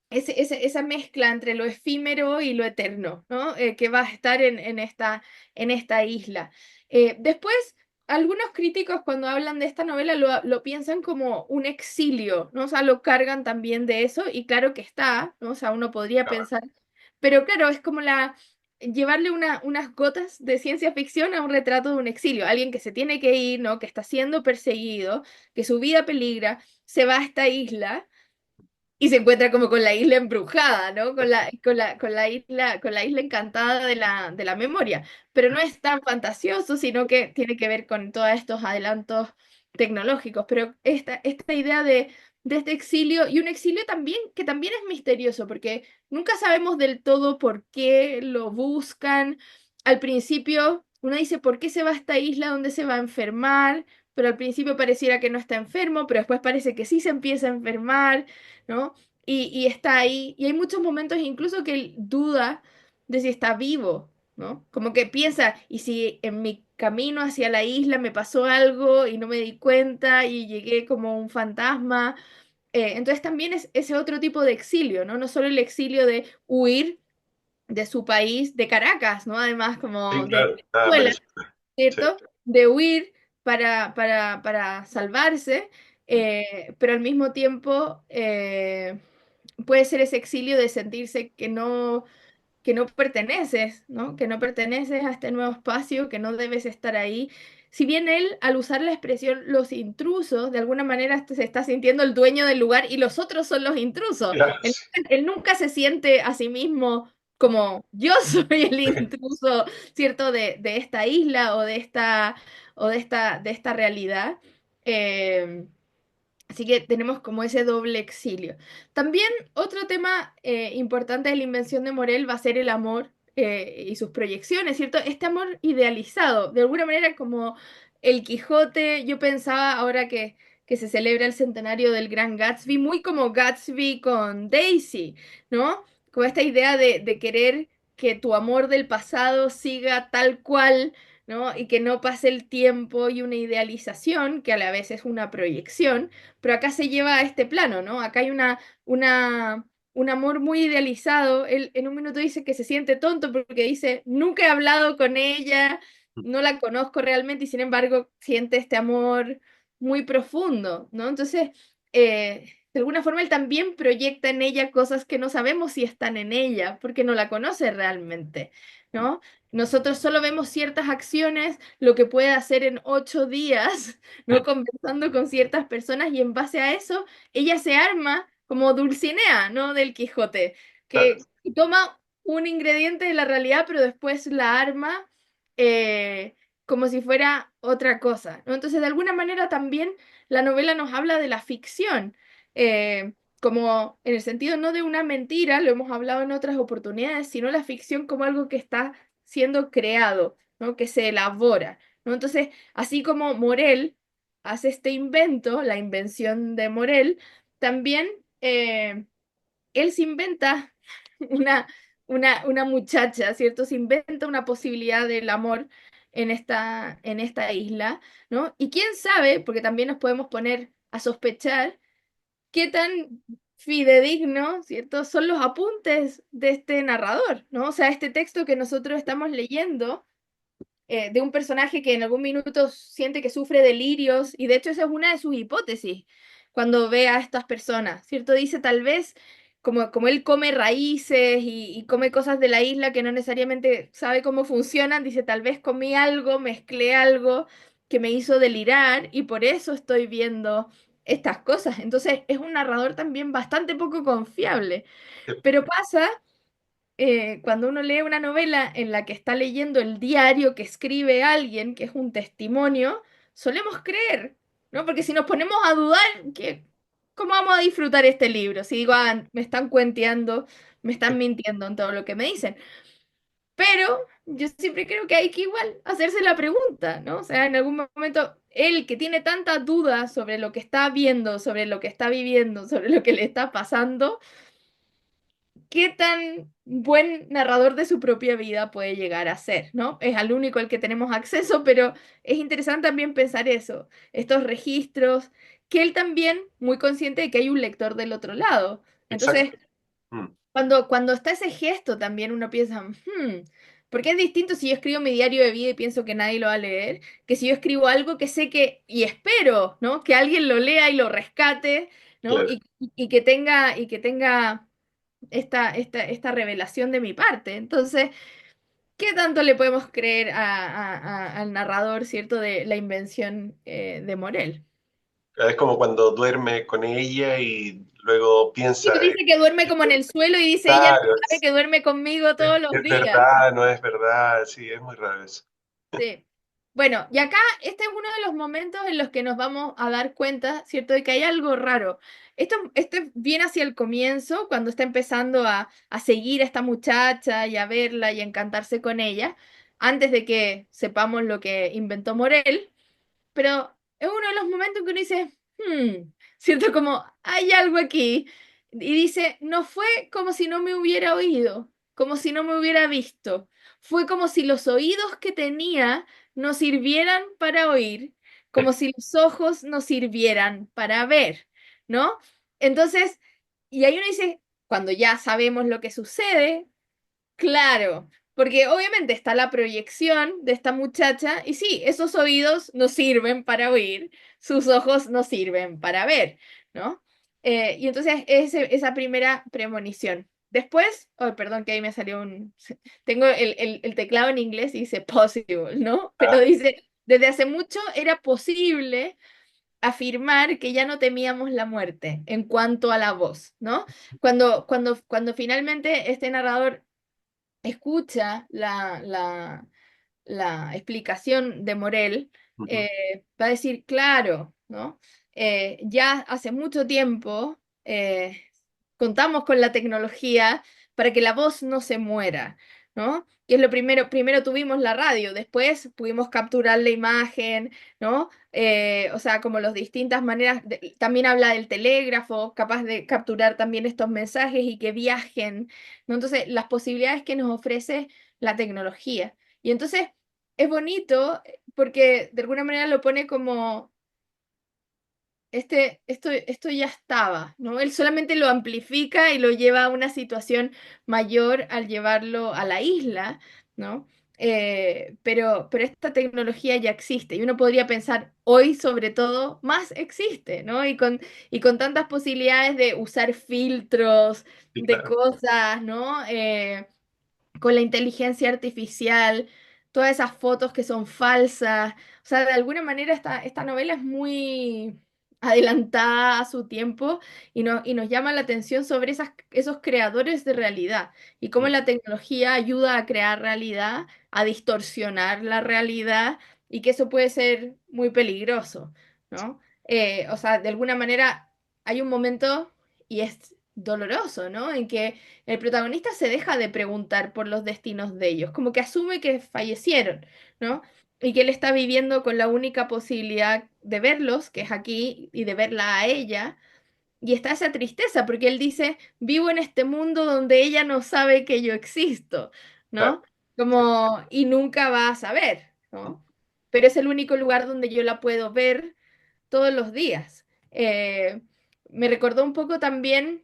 esa mezcla entre lo efímero y lo eterno, ¿no? Que va a estar en esta isla. Después, algunos críticos cuando hablan de esta novela lo piensan como un exilio, ¿no? O sea, lo cargan también de eso y claro que está, ¿no? O sea, uno podría Claro. pensar, pero claro, es como llevarle unas gotas de ciencia ficción a un retrato de un exilio, alguien que se tiene que ir, ¿no? Que está siendo perseguido, que su vida peligra, se va a esta isla y se encuentra como con la isla embrujada, ¿no? Con la isla encantada de la memoria. Pero no es tan fantasioso, sino que tiene que ver con todos estos adelantos tecnológicos. Pero esta idea de este exilio, y un exilio también, que también es misterioso, porque nunca sabemos del todo por qué lo buscan. Al principio, uno dice, ¿por qué se va a esta isla donde se va a enfermar? Pero al principio pareciera que no está enfermo, pero después parece que sí se empieza a enfermar, ¿no? Y está ahí, y hay muchos momentos incluso que él duda de si está vivo, ¿no? Como que piensa, y si en mi camino hacia la isla me pasó algo y no me di cuenta y llegué como un fantasma. Entonces también es ese otro tipo de exilio, ¿no? No solo el exilio de huir de su país, de Caracas, ¿no? Además Sí, como de claro. Nada, Venezuela, Venezuela. Sí, ¿cierto? De huir para salvarse, pero al mismo tiempo puede ser ese exilio de sentirse que no perteneces, ¿no? Que no perteneces a este nuevo espacio, que no debes estar ahí. Si bien él, al usar la expresión los intrusos, de alguna manera se está sintiendo el dueño del lugar y los otros son los intrusos. claro, Él, sí. él nunca se siente a sí mismo como yo soy el intruso, ¿cierto? De esta isla o de esta realidad. Eh, Así que tenemos como ese doble exilio. También otro tema importante de la invención de Morel va a ser el amor y sus proyecciones, ¿cierto? Este amor idealizado, de alguna manera como el Quijote, yo pensaba ahora que se celebra el centenario del Gran Gatsby, muy como Gatsby con Daisy, ¿no? Como esta idea de querer que tu amor del pasado siga tal cual, ¿no? Y que no pase el tiempo y una idealización, que a la vez es una proyección, pero acá se lleva a este plano, ¿no? Acá hay un amor muy idealizado. Él en un minuto dice que se siente tonto porque dice, nunca he hablado con ella, no la conozco realmente y sin embargo siente este amor muy profundo, ¿no? Entonces, de alguna forma él también proyecta en ella cosas que no sabemos si están en ella porque no la conoce realmente, ¿no? Nosotros solo vemos ciertas acciones, lo que puede hacer en 8 días, ¿no? Conversando con ciertas personas y en base a eso, ella se arma como Dulcinea, ¿no? Del Quijote, Claro. que toma un ingrediente de la realidad, pero después la arma eh, como si fuera otra cosa, ¿no? Entonces, de alguna manera también la novela nos habla de la ficción, como en el sentido no de una mentira, lo hemos hablado en otras oportunidades, sino la ficción como algo que está siendo creado, ¿no? Que se elabora, ¿no? Entonces, así como Morel hace este invento, la invención de Morel, también él se inventa una, una muchacha, ¿cierto? Se inventa una posibilidad del amor en esta isla, ¿no? Y quién sabe, porque también nos podemos poner a sospechar qué tan fidedigno, ¿cierto? Son los apuntes de este narrador, ¿no? O sea, este texto que nosotros estamos leyendo de un personaje que en algún minuto siente que sufre delirios, y de hecho esa es una de sus hipótesis cuando ve a estas personas, ¿cierto? Dice tal vez, como él come raíces y come cosas de la isla que no necesariamente sabe cómo funcionan, dice tal vez comí algo, mezclé algo que me hizo delirar y por eso estoy viendo estas cosas. Entonces es un narrador también bastante poco confiable, pero pasa cuando uno lee una novela en la que está leyendo el diario que escribe alguien, que es un testimonio, solemos creer, ¿no? Porque si nos ponemos a dudar, ¿cómo vamos a disfrutar este libro? Si digo, me están cuenteando, me están mintiendo en todo lo que me dicen. Pero yo siempre creo que hay que igual hacerse la pregunta, ¿no? O sea, en algún momento, él que tiene tantas dudas sobre lo que está viendo, sobre lo que está viviendo, sobre lo que le está pasando, ¿qué tan buen narrador de su propia vida puede llegar a ser, ¿no? Es al único al que tenemos acceso, pero es interesante también pensar eso, estos registros, que él también, muy consciente de que hay un lector del otro lado. Entonces, Exacto. Mm, cuando está ese gesto también uno piensa, porque es distinto si yo escribo mi diario de vida y pienso que nadie lo va a leer, que si yo escribo algo que sé que, y espero, ¿no? Que alguien lo lea y lo rescate, ¿no? claro. Y que tenga esta revelación de mi parte. Entonces, ¿qué tanto le podemos creer al narrador, ¿cierto? De la invención de Morel. Es como cuando duerme con ella y luego Y piensa, dice que duerme como en el suelo y dice, ella no claro, sabe que duerme conmigo todos los es días. verdad, no es verdad, sí, es muy raro eso. Sí. Bueno, y acá este es uno de los momentos en los que nos vamos a dar cuenta, ¿cierto?, de que hay algo raro. Esto viene hacia el comienzo, cuando está empezando a seguir a esta muchacha y a verla y a encantarse con ella, antes de que sepamos lo que inventó Morel. Pero es uno de los momentos que uno dice, siento como, hay algo aquí. Y dice, no fue como si no me hubiera oído, como si no me hubiera visto. Fue como si los oídos que tenía no sirvieran para oír, como si los ojos no sirvieran para ver, ¿no? Entonces, y ahí uno dice, cuando ya sabemos lo que sucede, claro, porque obviamente está la proyección de esta muchacha y sí, esos oídos no sirven para oír, sus ojos no sirven para ver, ¿no? Y entonces esa primera premonición. Después, oh, perdón que ahí me salió Tengo el teclado en inglés y dice possible, ¿no? Pero Ah, dice, desde hace mucho era posible afirmar que ya no temíamos la muerte en cuanto a la voz, ¿no? Cuando finalmente este narrador escucha la explicación de Morel, ujú, va a decir, claro, ¿no? Ya hace mucho tiempo contamos con la tecnología para que la voz no se muera, ¿no? Y es lo primero, primero tuvimos la radio, después pudimos capturar la imagen, ¿no? O sea, como las distintas maneras, también habla del telégrafo, capaz de capturar también estos mensajes y que viajen, ¿no? Entonces, las posibilidades que nos ofrece la tecnología. Y entonces es bonito porque de alguna manera lo pone como, esto ya estaba, ¿no? Él solamente lo amplifica y lo lleva a una situación mayor al llevarlo a la isla, ¿no? Pero esta tecnología ya existe y uno podría pensar, hoy sobre todo, más existe, ¿no? Y con tantas posibilidades de usar filtros, sí, de claro. cosas, ¿no? Con la inteligencia artificial, todas esas fotos que son falsas. O sea, de alguna manera esta novela es muy adelantada a su tiempo y nos llama la atención sobre esos creadores de realidad y cómo Mm, la tecnología ayuda a crear realidad, a distorsionar la realidad y que eso puede ser muy peligroso, ¿no? O sea, de alguna manera hay un momento y es doloroso, ¿no? En que el protagonista se deja de preguntar por los destinos de ellos, como que asume que fallecieron, ¿no? Y que él está viviendo con la única posibilidad de verlos, que es aquí, y de verla a ella. Y está esa tristeza, porque él dice, vivo en este mundo donde ella no sabe que yo existo, claro. ¿no? Sí. Y nunca va a saber, Mm. ¿no? Pero es el único lugar donde yo la puedo ver todos los días. Me recordó un poco también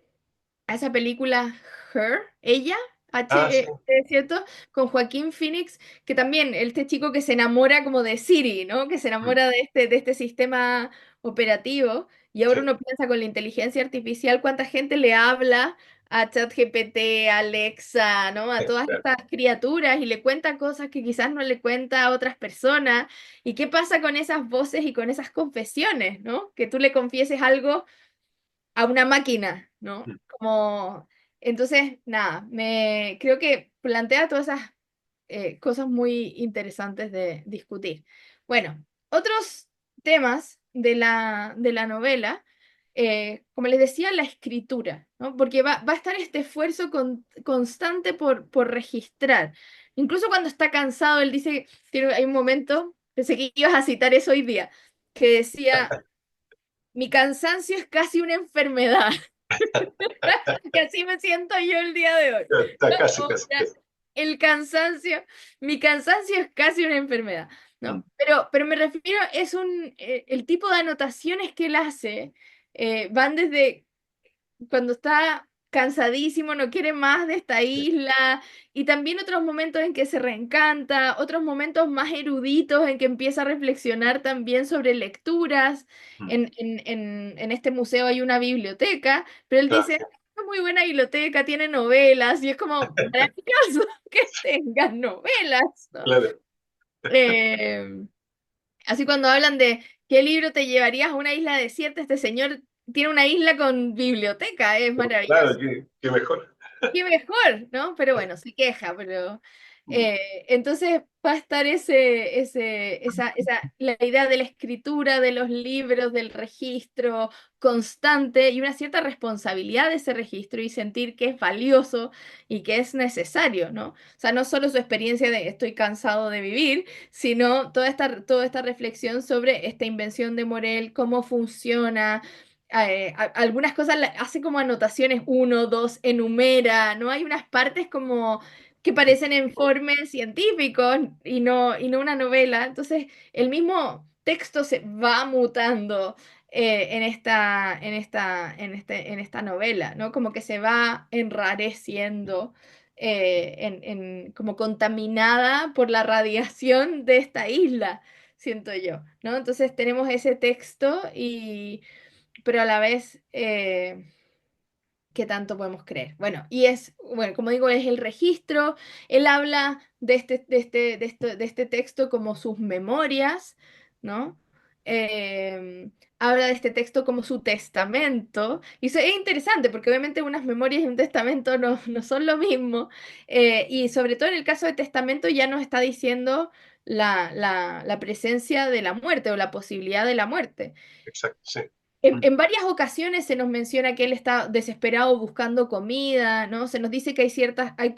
a esa película Her, ella, Ah, sí. ¿cierto? Con Joaquín Phoenix, que también, este chico que se enamora como de Siri, ¿no? Que se Mm, enamora de este sistema operativo, y ahora sí, uno piensa con la inteligencia artificial cuánta gente le habla a ChatGPT, a Alexa, ¿no? A todas claro. estas criaturas y le cuenta cosas que quizás no le cuenta a otras personas. ¿Y qué pasa con esas voces y con esas confesiones, ¿no? Que tú le confieses algo a una máquina, ¿no? Mm, Entonces, nada, creo que plantea todas esas cosas muy interesantes de discutir. Bueno, otros temas de la novela, como les decía, la escritura, ¿no? Porque va a estar este esfuerzo constante por registrar. Incluso cuando está cansado, él dice, hay un momento, pensé que ibas a citar eso hoy día, que decía, mi cansancio es casi una enfermedad. Y así me siento yo el día de hoy. Está casi, O casi, sea, casi. el cansancio, mi cansancio es casi una enfermedad, Mm, ¿no? Pero me refiero, el tipo de anotaciones que él hace van desde cuando está cansadísimo, no quiere más de esta isla, y también otros momentos en que se reencanta, otros momentos más eruditos en que empieza a reflexionar también sobre lecturas. mm. En este museo hay una biblioteca, pero él Claro, dice, es muy buena biblioteca, tiene novelas, y es como maravilloso que tengan novelas, ¿no? claro, Eh, Así cuando hablan de qué libro te llevarías a una isla desierta, este señor tiene una isla con biblioteca, es claro, maravilloso. qué mejor. Qué mejor, ¿no? Pero bueno, se queja, pero Mm. entonces va a estar la idea de la escritura, de los libros, del registro constante y una cierta responsabilidad de ese registro y sentir que es valioso y que es necesario, ¿no? O sea, no solo su experiencia de estoy cansado de vivir, sino toda esta reflexión sobre esta invención de Morel, cómo funciona algunas cosas hace como anotaciones, uno, dos, enumera, ¿no? Hay unas partes como que parecen informes científicos y no una novela. Entonces, el mismo texto se va mutando en esta novela, ¿no? Como que se va enrareciendo, como contaminada por la radiación de esta isla, siento yo, ¿no? Entonces tenemos ese texto pero a la vez, ¿qué tanto podemos creer? Bueno, bueno, como digo, es el registro. Él habla de este texto como sus memorias, ¿no? Habla de este texto como su testamento. Y eso es interesante porque obviamente unas memorias y un testamento no son lo mismo. Y sobre todo en el caso de testamento ya nos está diciendo la presencia de la muerte o la posibilidad de la muerte. Exacto, sí. Mm. En varias ocasiones se nos menciona que él está desesperado buscando comida, ¿no? Se nos dice que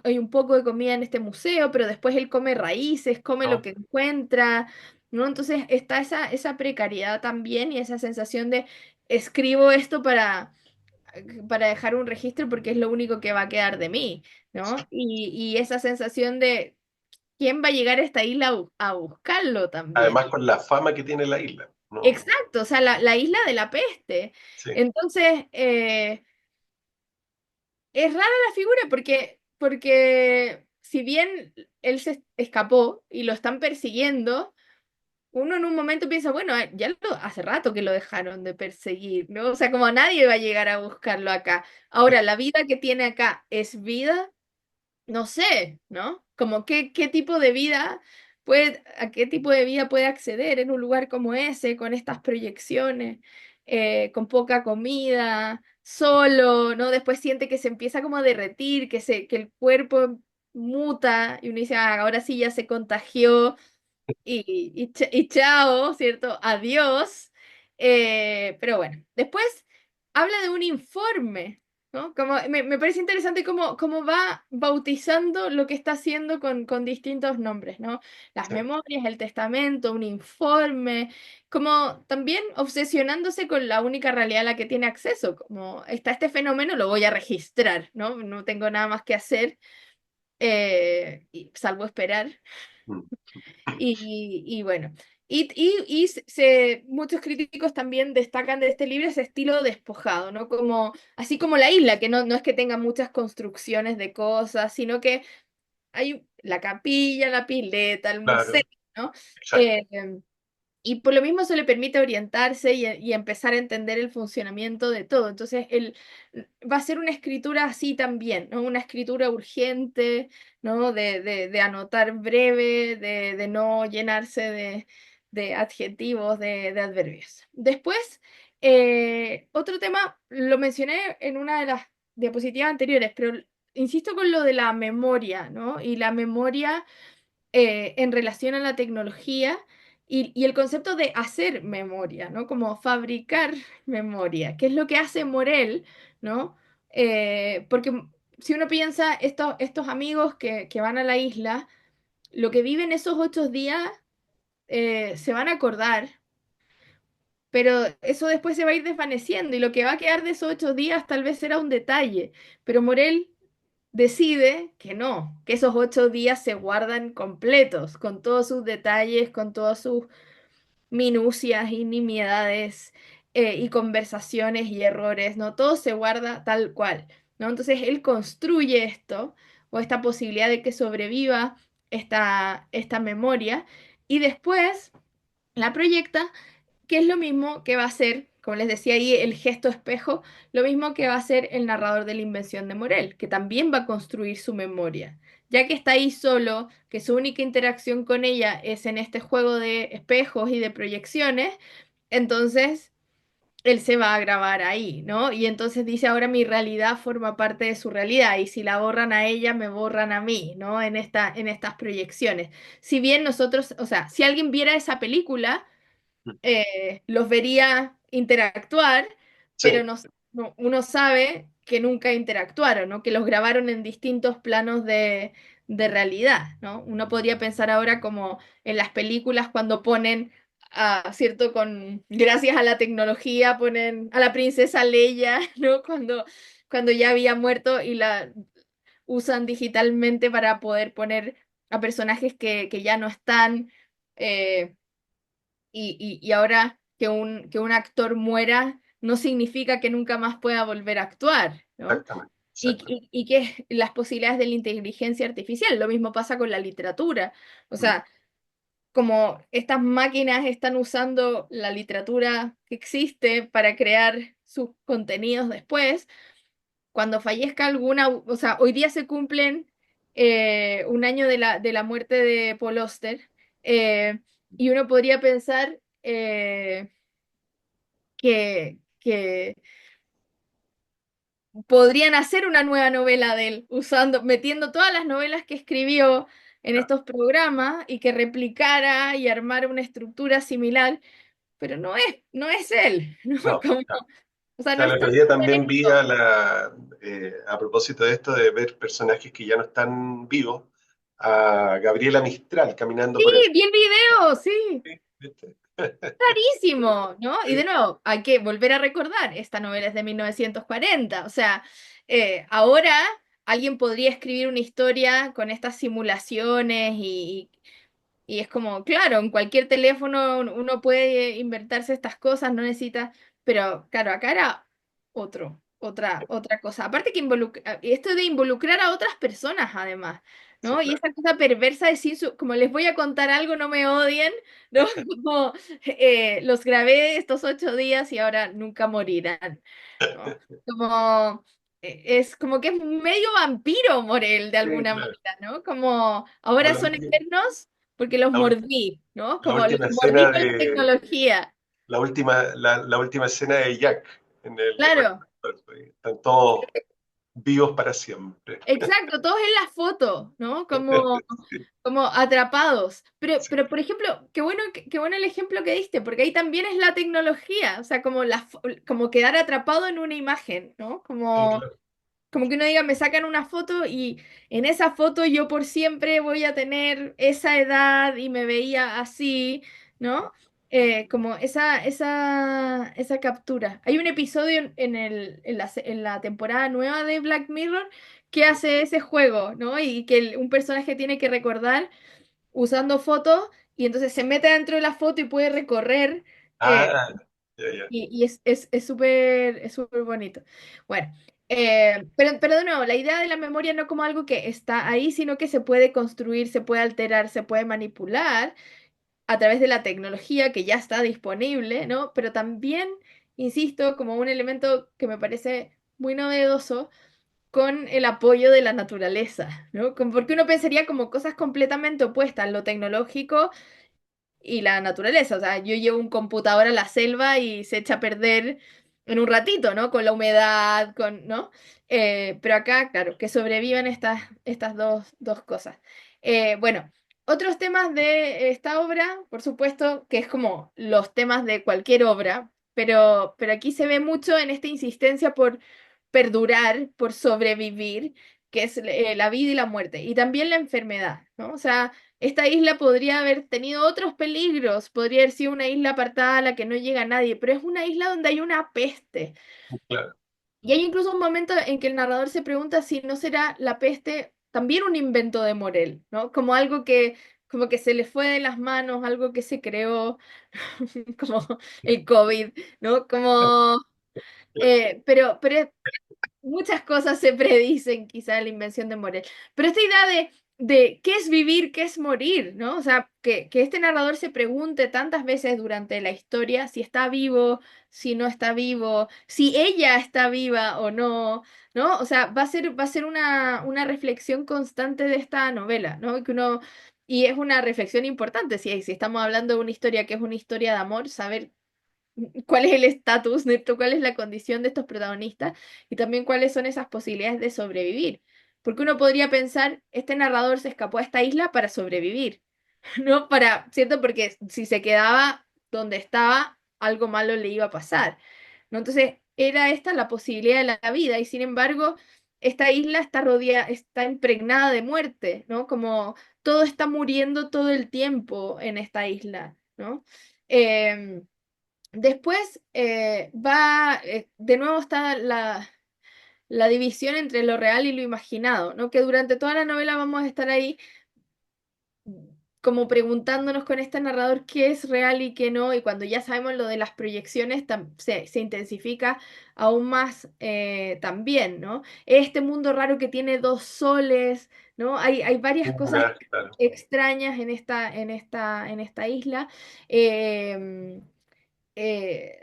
hay un poco de comida en este museo, pero después él come raíces, come lo ¿No? que encuentra, ¿no? Entonces está esa precariedad también y esa sensación de escribo esto para dejar un registro porque es lo único que va a quedar de mí, ¿no? Y esa sensación de quién va a llegar a esta isla a buscarlo también. Además, con la fama que tiene la isla. No, Exacto, o sea, la isla de la peste. sí, Entonces, es rara la figura porque si bien él se escapó y lo están persiguiendo, uno en un momento piensa, bueno, hace rato que lo dejaron de perseguir, ¿no? O sea, como nadie va a llegar a buscarlo acá. Ahora, la vida que tiene acá es vida, no sé, ¿no? Como qué tipo de vida a qué tipo de vida puede acceder en un lugar como ese, con estas proyecciones, con poca comida, solo, ¿no? Después siente que se empieza como a derretir, que el cuerpo muta y uno dice, "Ah, ahora sí ya se contagió y chao, ¿cierto? Adiós. Pero bueno, después habla de un informe, ¿no? Como, me parece interesante cómo va bautizando lo que está haciendo con distintos nombres, ¿no? Las sí. memorias, el testamento, un informe, como también obsesionándose con la única realidad a la que tiene acceso, como está este fenómeno, lo voy a registrar, ¿no? No tengo nada más que hacer, salvo esperar. Mm. Y bueno, muchos críticos también destacan de este libro ese estilo despojado, ¿no? Como, así como la isla, que no es que tenga muchas construcciones de cosas, sino que hay la capilla, la pileta, el museo, Claro, ¿no? exacto. Eh, y por lo mismo eso le permite orientarse y empezar a entender el funcionamiento de todo. Entonces, va a ser una escritura así también, ¿no? Una escritura urgente, ¿no? De anotar breve, de no llenarse de adjetivos, de adverbios. Después, otro tema, lo mencioné en una de las diapositivas anteriores, pero insisto con lo de la memoria, ¿no? Y la memoria en relación a la tecnología y el concepto de hacer memoria, ¿no? Como fabricar memoria, que es lo que hace Morel, ¿no? Porque si uno piensa, estos amigos que van a la isla, lo que viven esos 8 días se van a acordar, pero eso después se va a ir desvaneciendo y lo que va a quedar de esos 8 días tal vez será un detalle, pero Morel decide que no, que esos 8 días se guardan completos, con todos sus detalles, con todas sus minucias y nimiedades y conversaciones y errores, ¿no? Todo se guarda tal cual, ¿no? Entonces él construye esto o esta posibilidad de que sobreviva esta memoria y después la proyecta, que es lo mismo que va a ser, como les decía ahí, el gesto espejo, lo mismo que va a ser el narrador de la invención de Morel, que también va a construir su memoria. Ya que está ahí solo, que su única interacción con ella es en este juego de espejos y de proyecciones, entonces él se va a grabar ahí, ¿no? Y entonces dice, ahora mi realidad forma parte de su realidad y si la borran a ella, me borran a mí, ¿no? En estas proyecciones. Si bien nosotros, o sea, si alguien viera esa película, los vería interactuar, pero Sí, uno sabe que nunca interactuaron, ¿no? Que los grabaron en distintos planos de realidad, ¿no? Uno podría pensar ahora como en las películas cuando ponen, ¿cierto? Gracias a la tecnología ponen a la princesa Leia, ¿no? Cuando ya había muerto y la usan digitalmente para poder poner a personajes que ya no están. eh, y ahora que un actor muera no significa que nunca más pueda volver a actuar, ¿no? exactamente, Y, exactamente. y, y que las posibilidades de la inteligencia artificial, lo mismo pasa con la literatura. O Mm, sea, como estas máquinas están usando la literatura que existe para crear sus contenidos después, cuando fallezca alguna, o sea, hoy día se cumplen un año de la muerte de Paul Auster, eh, y uno podría pensar que podrían hacer una nueva novela de él, metiendo todas las novelas que escribió en claro. estos programas y que replicara y armara una estructura similar, pero no es él, ¿no? No, Como, claro. o sea, no Claro, el está otro día haciendo también vi esto. a propósito de esto, de ver personajes que ya no están vivos, a Gabriela Mistral caminando Sí, por el... vi el video, sí. ¿Viste? Rarísimo, ¿no? Y de Sí, nuevo, hay que volver a recordar, esta novela es de 1940, o sea, ahora alguien podría escribir una historia con estas simulaciones y es como, claro, en cualquier teléfono uno puede inventarse estas cosas, no necesita, pero claro, acá era otra cosa. Aparte que esto de involucrar a otras personas además, sí, ¿no? Y claro. esa cosa perversa de decir, como les voy a contar algo, no me odien, ¿no? Como los grabé estos 8 días y ahora nunca morirán, ¿no? Como es como que es medio vampiro Morel de Sí, alguna claro. manera, ¿no? Como Como ahora son eternos porque los la ul- mordí, ¿no? la Como los última mordí escena con la de... tecnología. la última escena de Jack en el Claro, reactor. Sí. Están todos vivos para siempre. exacto, todos en la foto, ¿no? Como atrapados. Pero, Sí, pero, por ejemplo, qué bueno el ejemplo que diste, porque ahí también es la tecnología, o sea, como quedar atrapado en una imagen, ¿no? sí, Como claro. Como que uno diga, me sacan una foto y en esa foto yo por siempre voy a tener esa edad y me veía así, ¿no? Como esa captura. Hay un episodio en la temporada nueva de Black Mirror que hace ese juego, ¿no? Y que un personaje tiene que recordar usando fotos y entonces se mete dentro de la foto y puede recorrer. eh, Ah, ya, ya. y es súper bonito. Bueno, pero de nuevo, la idea de la memoria no como algo que está ahí, sino que se puede construir, se puede alterar, se puede manipular a través de la tecnología que ya está disponible, ¿no? Pero también, insisto, como un elemento que me parece muy novedoso con el apoyo de la naturaleza, ¿no? Porque uno pensaría como cosas completamente opuestas, lo tecnológico y la naturaleza. O sea, yo llevo un computador a la selva y se echa a perder en un ratito, ¿no? Con la humedad, ¿no? Pero acá, claro, que sobrevivan estas dos cosas. Bueno, otros temas de esta obra, por supuesto, que es como los temas de cualquier obra, pero aquí se ve mucho en esta insistencia por perdurar, por sobrevivir, que es la vida y la muerte, y también la enfermedad, ¿no? O sea, esta isla podría haber tenido otros peligros, podría haber sido una isla apartada a la que no llega nadie, pero es una isla donde hay una peste. claro, Y hay incluso un momento en que el narrador se pregunta si no será la peste también un invento de Morel, ¿no? Como algo que, como que se le fue de las manos, algo que se creó, como el COVID, ¿no? Como, claro. pero muchas cosas se predicen quizá en la invención de Morel. Pero esta idea de qué es vivir, qué es morir, ¿no? O sea, que este narrador se pregunte tantas veces durante la historia si está vivo, si no está vivo, si ella está viva o no, ¿no? O sea, va a ser una reflexión constante de esta novela, ¿no? Que uno, y es una reflexión importante, si estamos hablando de una historia que es una historia de amor, saber cuál es el estatus, ¿no? Cuál es la condición de estos protagonistas y también cuáles son esas posibilidades de sobrevivir. Porque uno podría pensar, este narrador se escapó a esta isla para sobrevivir, ¿no? Para, ¿cierto? Porque si se quedaba donde estaba, algo malo le iba a pasar, ¿no? Entonces, era esta la posibilidad de la vida y sin embargo, esta isla está rodeada, está impregnada de muerte, ¿no? Como todo está muriendo todo el tiempo en esta isla, ¿no? Em, Después de nuevo está la división entre lo real y lo imaginado, ¿no? Que durante toda la novela vamos a estar ahí como preguntándonos con este narrador qué es real y qué no, y cuando ya sabemos lo de las proyecciones se intensifica aún más también, ¿no? Este mundo raro que tiene dos soles, ¿no? Hay varias cosas Claro. extrañas en esta isla. Eh, eh,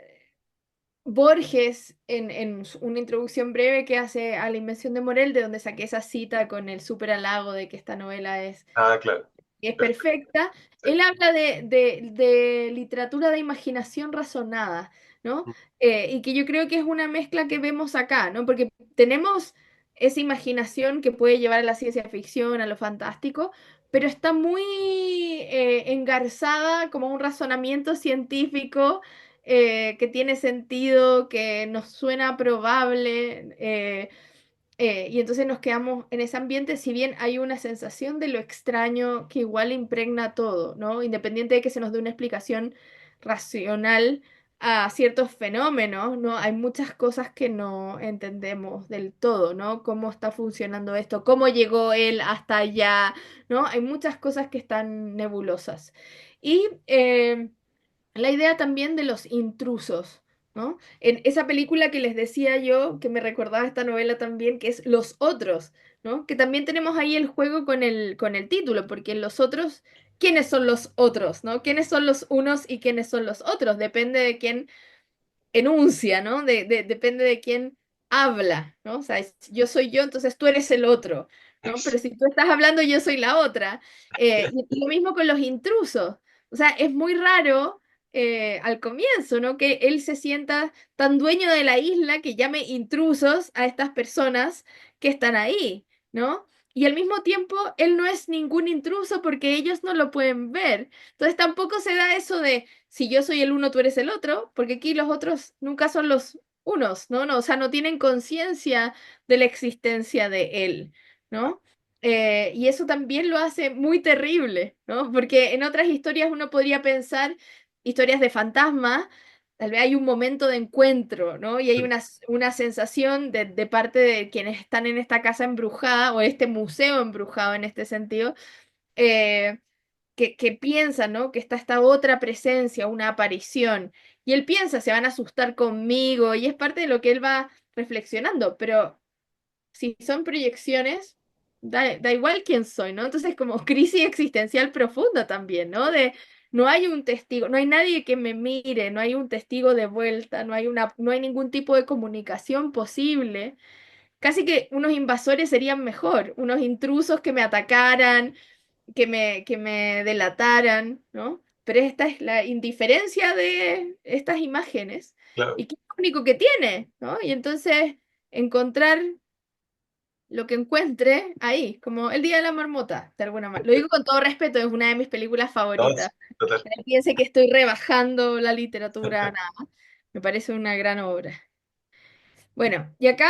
Borges, en una introducción breve que hace a la invención de Morel, de donde saqué esa cita con el súper halago de que esta novela Ah, claro, es perfecto. perfecta, Sí. él habla de literatura de imaginación razonada, ¿no? Y que yo creo que es una mezcla que vemos acá, ¿no? Porque tenemos esa imaginación que puede llevar a la ciencia ficción, a lo fantástico, pero está muy engarzada como un razonamiento científico que tiene sentido, que nos suena probable. Y entonces nos quedamos en ese ambiente, si bien hay una sensación de lo extraño que igual impregna todo, ¿no? Independiente de que se nos dé una explicación racional a ciertos fenómenos, ¿no? Hay muchas cosas que no entendemos del todo, ¿no? Cómo está funcionando esto, cómo llegó él hasta allá, ¿no? Hay muchas cosas que están nebulosas. Y la idea también de los intrusos, ¿no? En esa película que les decía yo, que me recordaba esta novela también, que es Los Otros, ¿no? Que también tenemos ahí el juego con el título, porque en Los Otros, ¿quiénes son los otros, ¿no? ¿Quiénes son los unos y quiénes son los otros? Depende de quién enuncia, ¿no? Depende de quién habla, ¿no? O sea, yo soy yo, entonces tú eres el otro, ¿no? Pero si tú estás hablando, yo soy la otra. Y lo mismo con los intrusos. O sea, es muy raro al comienzo, ¿no? Que él se sienta tan dueño de la isla que llame intrusos a estas personas que están ahí, ¿no? Y al mismo tiempo, él no es ningún intruso porque ellos no lo pueden ver. Entonces tampoco se da eso de si yo soy el uno, tú eres el otro, porque aquí los otros nunca son los unos, ¿no? No, o sea, no tienen conciencia de la existencia de él, ¿no? Y eso también lo hace muy terrible, ¿no? Porque en otras historias uno podría pensar, historias de fantasmas, tal vez hay un momento de encuentro, ¿no? Y hay una sensación de parte de quienes están en esta casa embrujada o este museo embrujado en este sentido, eh, que piensa, ¿no? Que está esta otra presencia, una aparición. Y él piensa, se van a asustar conmigo, y es parte de lo que él va reflexionando, pero si son proyecciones, da igual quién soy, ¿no? Entonces, como crisis existencial profunda también, ¿no? De no hay un testigo, no hay nadie que me mire, no hay un testigo de vuelta, no hay ningún tipo de comunicación posible. Casi que unos invasores serían mejor, unos intrusos que me atacaran, que me delataran, ¿no? Pero esta es la indiferencia de estas imágenes Claro. y que es lo único que tiene, ¿no? Y entonces encontrar lo que encuentre ahí, como El Día de la Marmota, de alguna manera. Lo digo con todo respeto, es una de mis películas No, favoritas. total. Nadie piense que estoy rebajando la literatura, nada. Me parece una gran obra. Bueno, y acá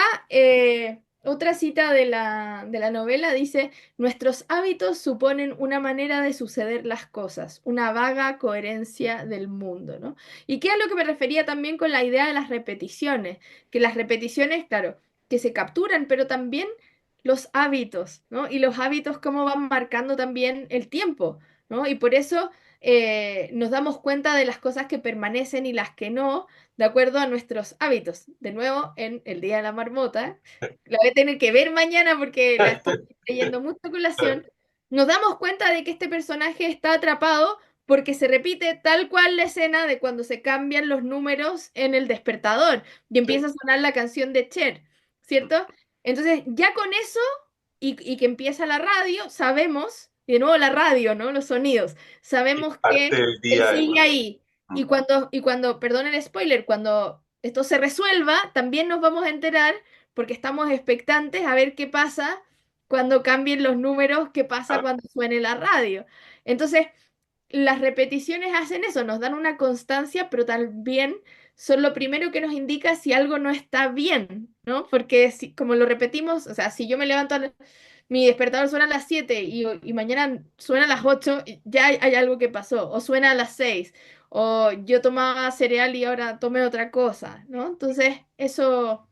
otra cita de la novela dice, nuestros hábitos suponen una manera de suceder las cosas, una vaga coherencia del mundo, ¿no? Y qué es lo que me refería también con la idea de las repeticiones, que las repeticiones, claro, que se capturan, pero también los hábitos, ¿no? Y los hábitos cómo van marcando también el tiempo, ¿no? Y por eso nos damos cuenta de las cosas que permanecen y las que no, de acuerdo a nuestros hábitos. De nuevo, en El Día de la Marmota, la voy a tener que ver mañana porque la estoy leyendo mucho a colación, nos damos cuenta de que este personaje está atrapado porque se repite tal cual la escena de cuando se cambian los números en el despertador y Sí, empieza a sonar la canción de Cher, ¿cierto? Entonces, ya con eso y que empieza la radio, sabemos, y de nuevo la radio, ¿no? Los sonidos, sabemos parte que del él día sigue además. ahí. Perdón el spoiler, cuando esto se resuelva, también nos vamos a enterar porque estamos expectantes a ver qué pasa cuando cambien los números, qué pasa Ah, cuando suene la radio. Entonces, las repeticiones hacen eso, nos dan una constancia, pero también son lo primero que nos indica si algo no está bien, ¿no? Porque si, como lo repetimos, o sea, si yo me levanto, mi despertador suena a las 7 y mañana suena a las 8, ya hay algo que pasó, o suena a las 6 o yo tomaba cereal y ahora tomé otra cosa, ¿no? Entonces, eso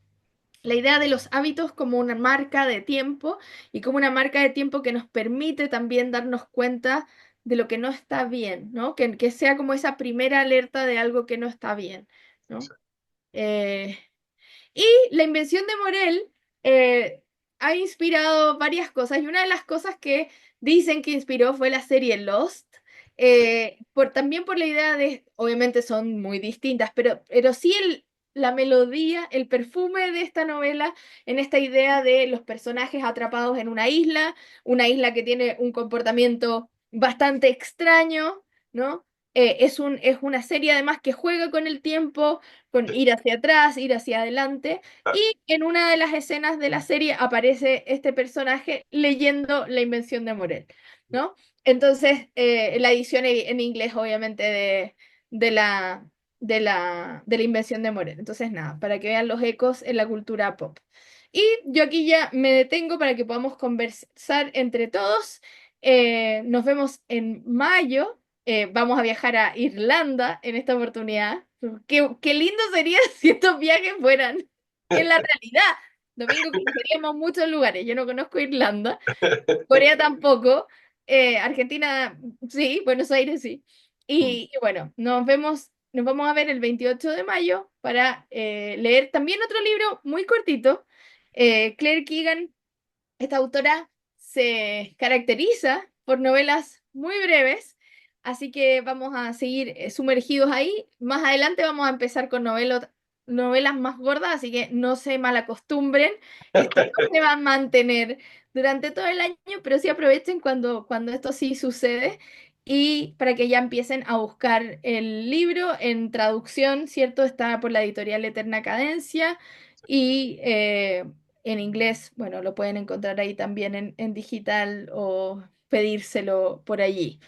la idea de los hábitos como una marca de tiempo y como una marca de tiempo que nos permite también darnos cuenta de lo que no está bien, ¿no? Que sea como esa primera alerta de algo que no está bien, ¿no? Eh, y la invención de Morel eh, ha inspirado varias cosas y una de las cosas que dicen que inspiró fue la serie Lost, también por la idea de, obviamente son muy distintas, pero sí la melodía, el perfume de esta novela en esta idea de los personajes atrapados en una isla que tiene un comportamiento bastante extraño, ¿no? Es una serie además que juega con el tiempo, con ir hacia atrás, ir hacia adelante. ah, Y en una de las escenas de la serie aparece este personaje leyendo La invención de Morel, ¿no? Entonces, la edición en inglés, obviamente, de la, de la invención de Morel. Entonces, nada, para que vean los ecos en la cultura pop. Y yo aquí ya me detengo para que podamos conversar entre todos. Nos vemos en mayo. Vamos a viajar a Irlanda en esta oportunidad. Qué lindo sería si estos viajes fueran en la realidad. Domingo, conoceríamos muchos lugares. Yo no conozco Irlanda, Corea tampoco, Argentina sí, Buenos Aires sí. Y bueno, nos vamos a ver el 28 de mayo para leer también otro libro muy cortito. Claire Keegan, esta autora se caracteriza por novelas muy breves, así que vamos a seguir sumergidos ahí. Más adelante vamos a empezar con novelas más gordas, así que no se malacostumbren. Esto no se va a mantener durante todo el año, pero sí aprovechen cuando esto sí sucede y para que ya empiecen a buscar el libro en traducción, ¿cierto? Está por la editorial Eterna Cadencia y en inglés, bueno, lo pueden encontrar ahí también en digital o pedírselo por allí.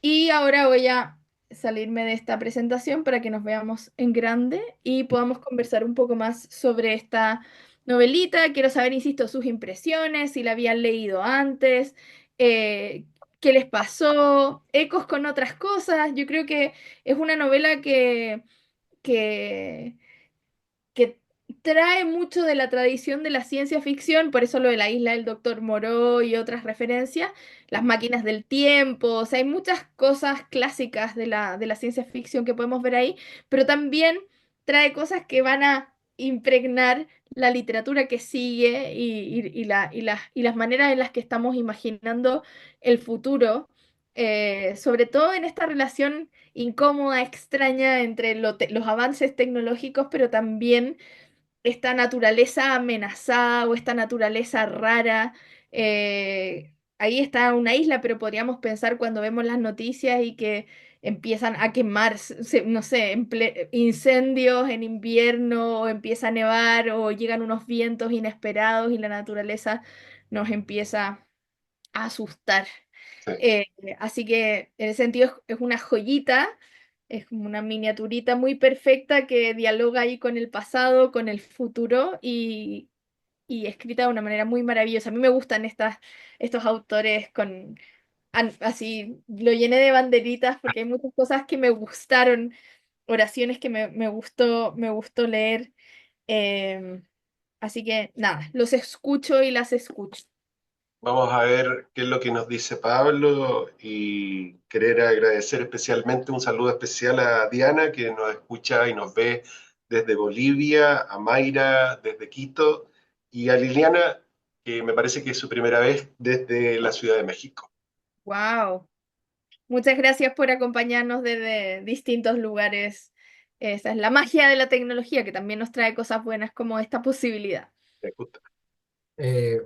Y ahora voy a salirme de esta presentación para que nos veamos en grande y podamos conversar un poco más sobre esta novelita. Quiero saber, insisto, sus impresiones, si la habían leído antes, eh, qué les pasó, ecos con otras cosas. Yo creo que es una novela que que trae mucho de la tradición de la ciencia ficción, por eso lo de la isla del Doctor Moreau y otras referencias, las máquinas del tiempo, o sea, hay muchas cosas clásicas de la ciencia ficción que podemos ver ahí, pero también trae cosas que van a impregnar la literatura que sigue y las maneras en las que estamos imaginando el futuro, sobre todo en esta relación incómoda, extraña entre los avances tecnológicos, pero también esta naturaleza amenazada o esta naturaleza rara. Ahí está una isla, pero podríamos pensar cuando vemos las noticias y que empiezan a quemar, no sé, incendios en invierno, o empieza a nevar, o llegan unos vientos inesperados y la naturaleza nos empieza a asustar. sí. Eh, Así que en ese sentido es una joyita, es como una miniaturita muy perfecta que dialoga ahí con el pasado, con el futuro y escrita de una manera muy maravillosa. A mí me gustan estos autores así, lo llené de banderitas porque hay muchas cosas que me gustaron, oraciones que me gustó leer. Em, Así que nada, los escucho y las escucho. Vamos a ver qué es lo que nos dice Pablo y querer agradecer especialmente un saludo especial a Diana que nos escucha y nos ve desde Bolivia, a Mayra desde Quito y a Liliana que me parece que es su primera vez desde la Ciudad de México. Wow. Muchas gracias por acompañarnos desde distintos lugares. Esa es la magia de la tecnología, que también nos trae cosas buenas como esta posibilidad. Me gusta.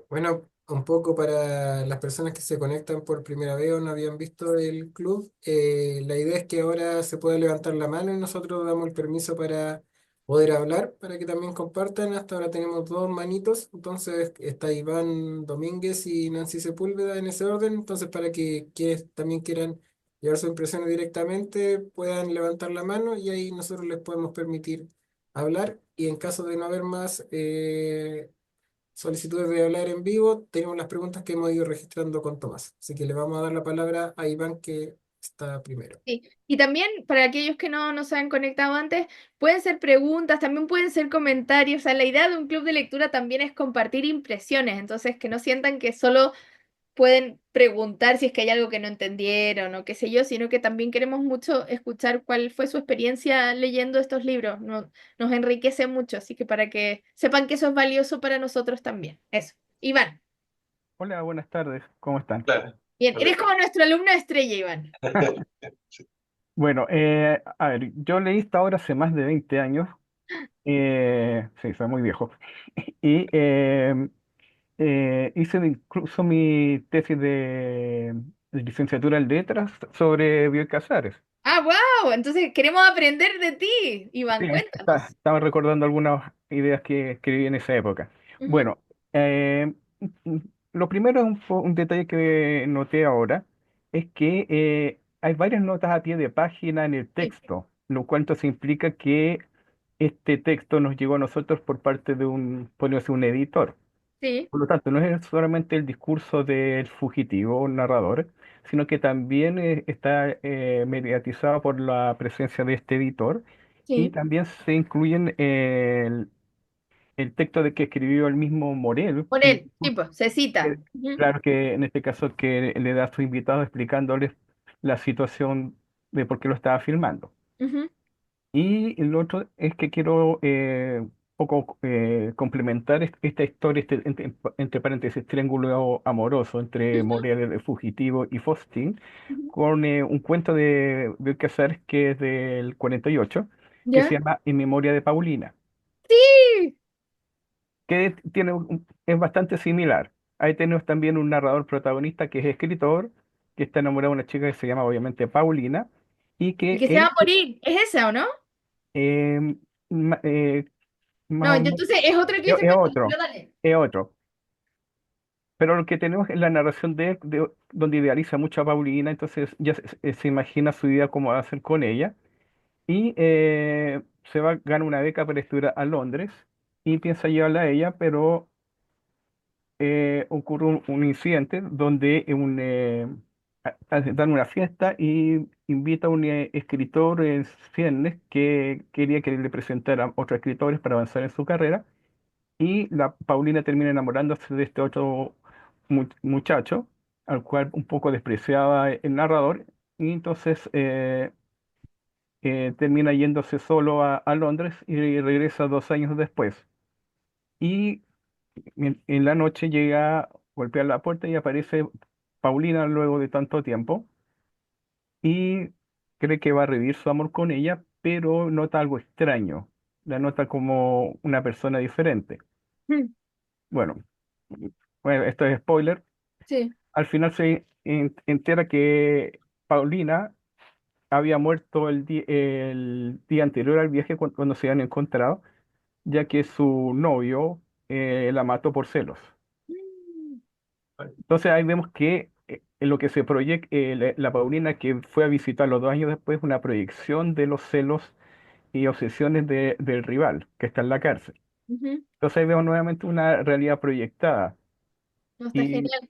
Bueno, un poco para las personas que se conectan por primera vez o no habían visto el club, la idea es que ahora se pueda levantar la mano y nosotros damos el permiso para poder hablar, para que también compartan. Hasta ahora tenemos dos manitos, entonces está Iván Domínguez y Nancy Sepúlveda en ese orden, entonces para que quienes también quieran llevar su impresión directamente puedan levantar la mano y ahí nosotros les podemos permitir hablar y en caso de no haber más... solicitudes de hablar en vivo, tenemos las preguntas que hemos ido registrando con Tomás. Así que le vamos a dar la palabra a Iván, que está primero. Sí. Y también para aquellos que no se han conectado antes, pueden ser preguntas, también pueden ser comentarios. O sea, la idea de un club de lectura también es compartir impresiones, entonces que no sientan que solo pueden preguntar si es que hay algo que no entendieron o qué sé yo, sino que también queremos mucho escuchar cuál fue su experiencia leyendo estos libros. Nos enriquece mucho, así que para que sepan que eso es valioso para nosotros también. Eso. Iván, Hola, buenas tardes, ¿cómo están? Claro. bien, Hola. eres como nuestro alumno estrella, Iván. Bueno, a ver, yo leí esta obra hace más de 20 años, sí, soy muy viejo, y hice incluso mi tesis de licenciatura en letras sobre Bioy Casares. Ah, wow, entonces queremos aprender de ti, Sí, Iván, cuéntanos. estaba recordando algunas ideas que escribí en esa época. Ujú. Bueno, eh, mm, lo primero es un detalle que noté ahora, es que hay varias notas a pie de página en el Sí, texto, lo cual entonces implica que este texto nos llegó a nosotros por parte de podría ser un editor. sí, Por lo tanto, no es solamente el discurso del fugitivo o narrador, sino que también está mediatizado por la presencia de este editor y sí. también se incluyen el texto de que escribió el mismo Morel, Por el él, discurso, tipo, se cita. Ujú, claro que en este caso que le da a su invitado explicándoles la situación de por qué lo estaba filmando. ujú, Y el otro es que quiero un poco complementar esta historia, entre paréntesis, triángulo amoroso entre ujú, Morel, el fugitivo, y Faustín, ujú. con un cuento de Bioy Casares que es del 48, que se ¿Ya? llama En memoria de Paulina, Sí. que es bastante similar. Ahí tenemos también un narrador protagonista que es escritor, que está enamorado de una chica que se llama obviamente Paulina, y El que que se va él a morir, ¿es esa o no? eh, ma- eh, más No, o menos entonces es otro que se es mata, pero otro, dale. es otro. Pero lo que tenemos es la narración de él, donde idealiza mucho a Paulina, entonces ya se imagina su vida cómo va a ser con ella, y gana una beca para estudiar a Londres, y piensa llevarla a ella, pero ocurre un incidente donde dan una fiesta y invita a un escritor en ciernes que quería que le presentara a otros escritores para avanzar en su carrera y la Paulina termina enamorándose de este otro muchacho, al cual un poco despreciaba el narrador, y entonces termina yéndose solo a Londres y regresa 2 años después. Y en la noche llega, golpea la puerta y aparece Paulina luego de tanto tiempo y cree que va a revivir su amor con ella, pero nota algo extraño, la nota como una persona diferente. Mm, Bueno, bueno, esto es spoiler. sí. Al final se entera que Paulina había muerto el día anterior al viaje cuando se habían encontrado, ya que su novio la mató por celos. Mm, Entonces ahí vemos que en lo que se proyecta, la Paulina que fue a visitarlo 2 años después, una proyección de los celos y obsesiones del rival, que está en la cárcel. Ujú. Entonces ahí vemos nuevamente una realidad proyectada. No, está Y genial.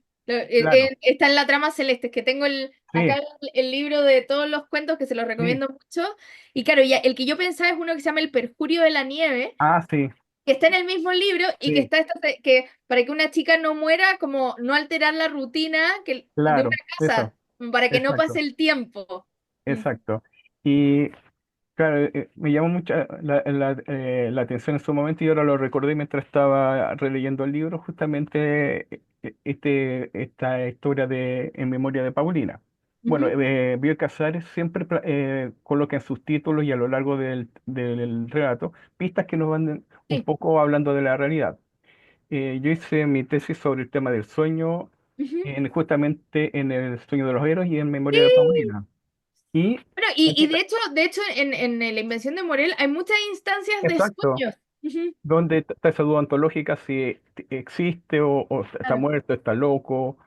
claro, Está en la trama celeste, que tengo acá sí, el libro de todos los cuentos que se los sí, recomiendo mucho. Y claro, ya, el que yo pensaba es uno que se llama El Perjurio de la Nieve, sí, que está en el mismo libro y que sí, está que para que una chica no muera, como no alterar la rutina de una claro, eso, casa, para que no pase exacto, el tiempo. Mm, exacto. Y claro, me llamó mucho la atención en su momento y ahora lo recordé mientras estaba releyendo el libro, justamente esta historia de En memoria de Paulina. Bueno, ujú, Bioy Casares siempre coloca en sus títulos y a lo largo del relato pistas que nos van un sí, poco hablando de la realidad. Yo hice mi tesis sobre el tema del sueño, ujú. justamente en El sueño de los héroes y En memoria de Sí. Paulina. Y Bueno, en y esta- de hecho en la invención de Morel hay muchas instancias de exacto. sueños. Ujú, Donde está esa duda ontológica si existe o está claro. muerto, está loco.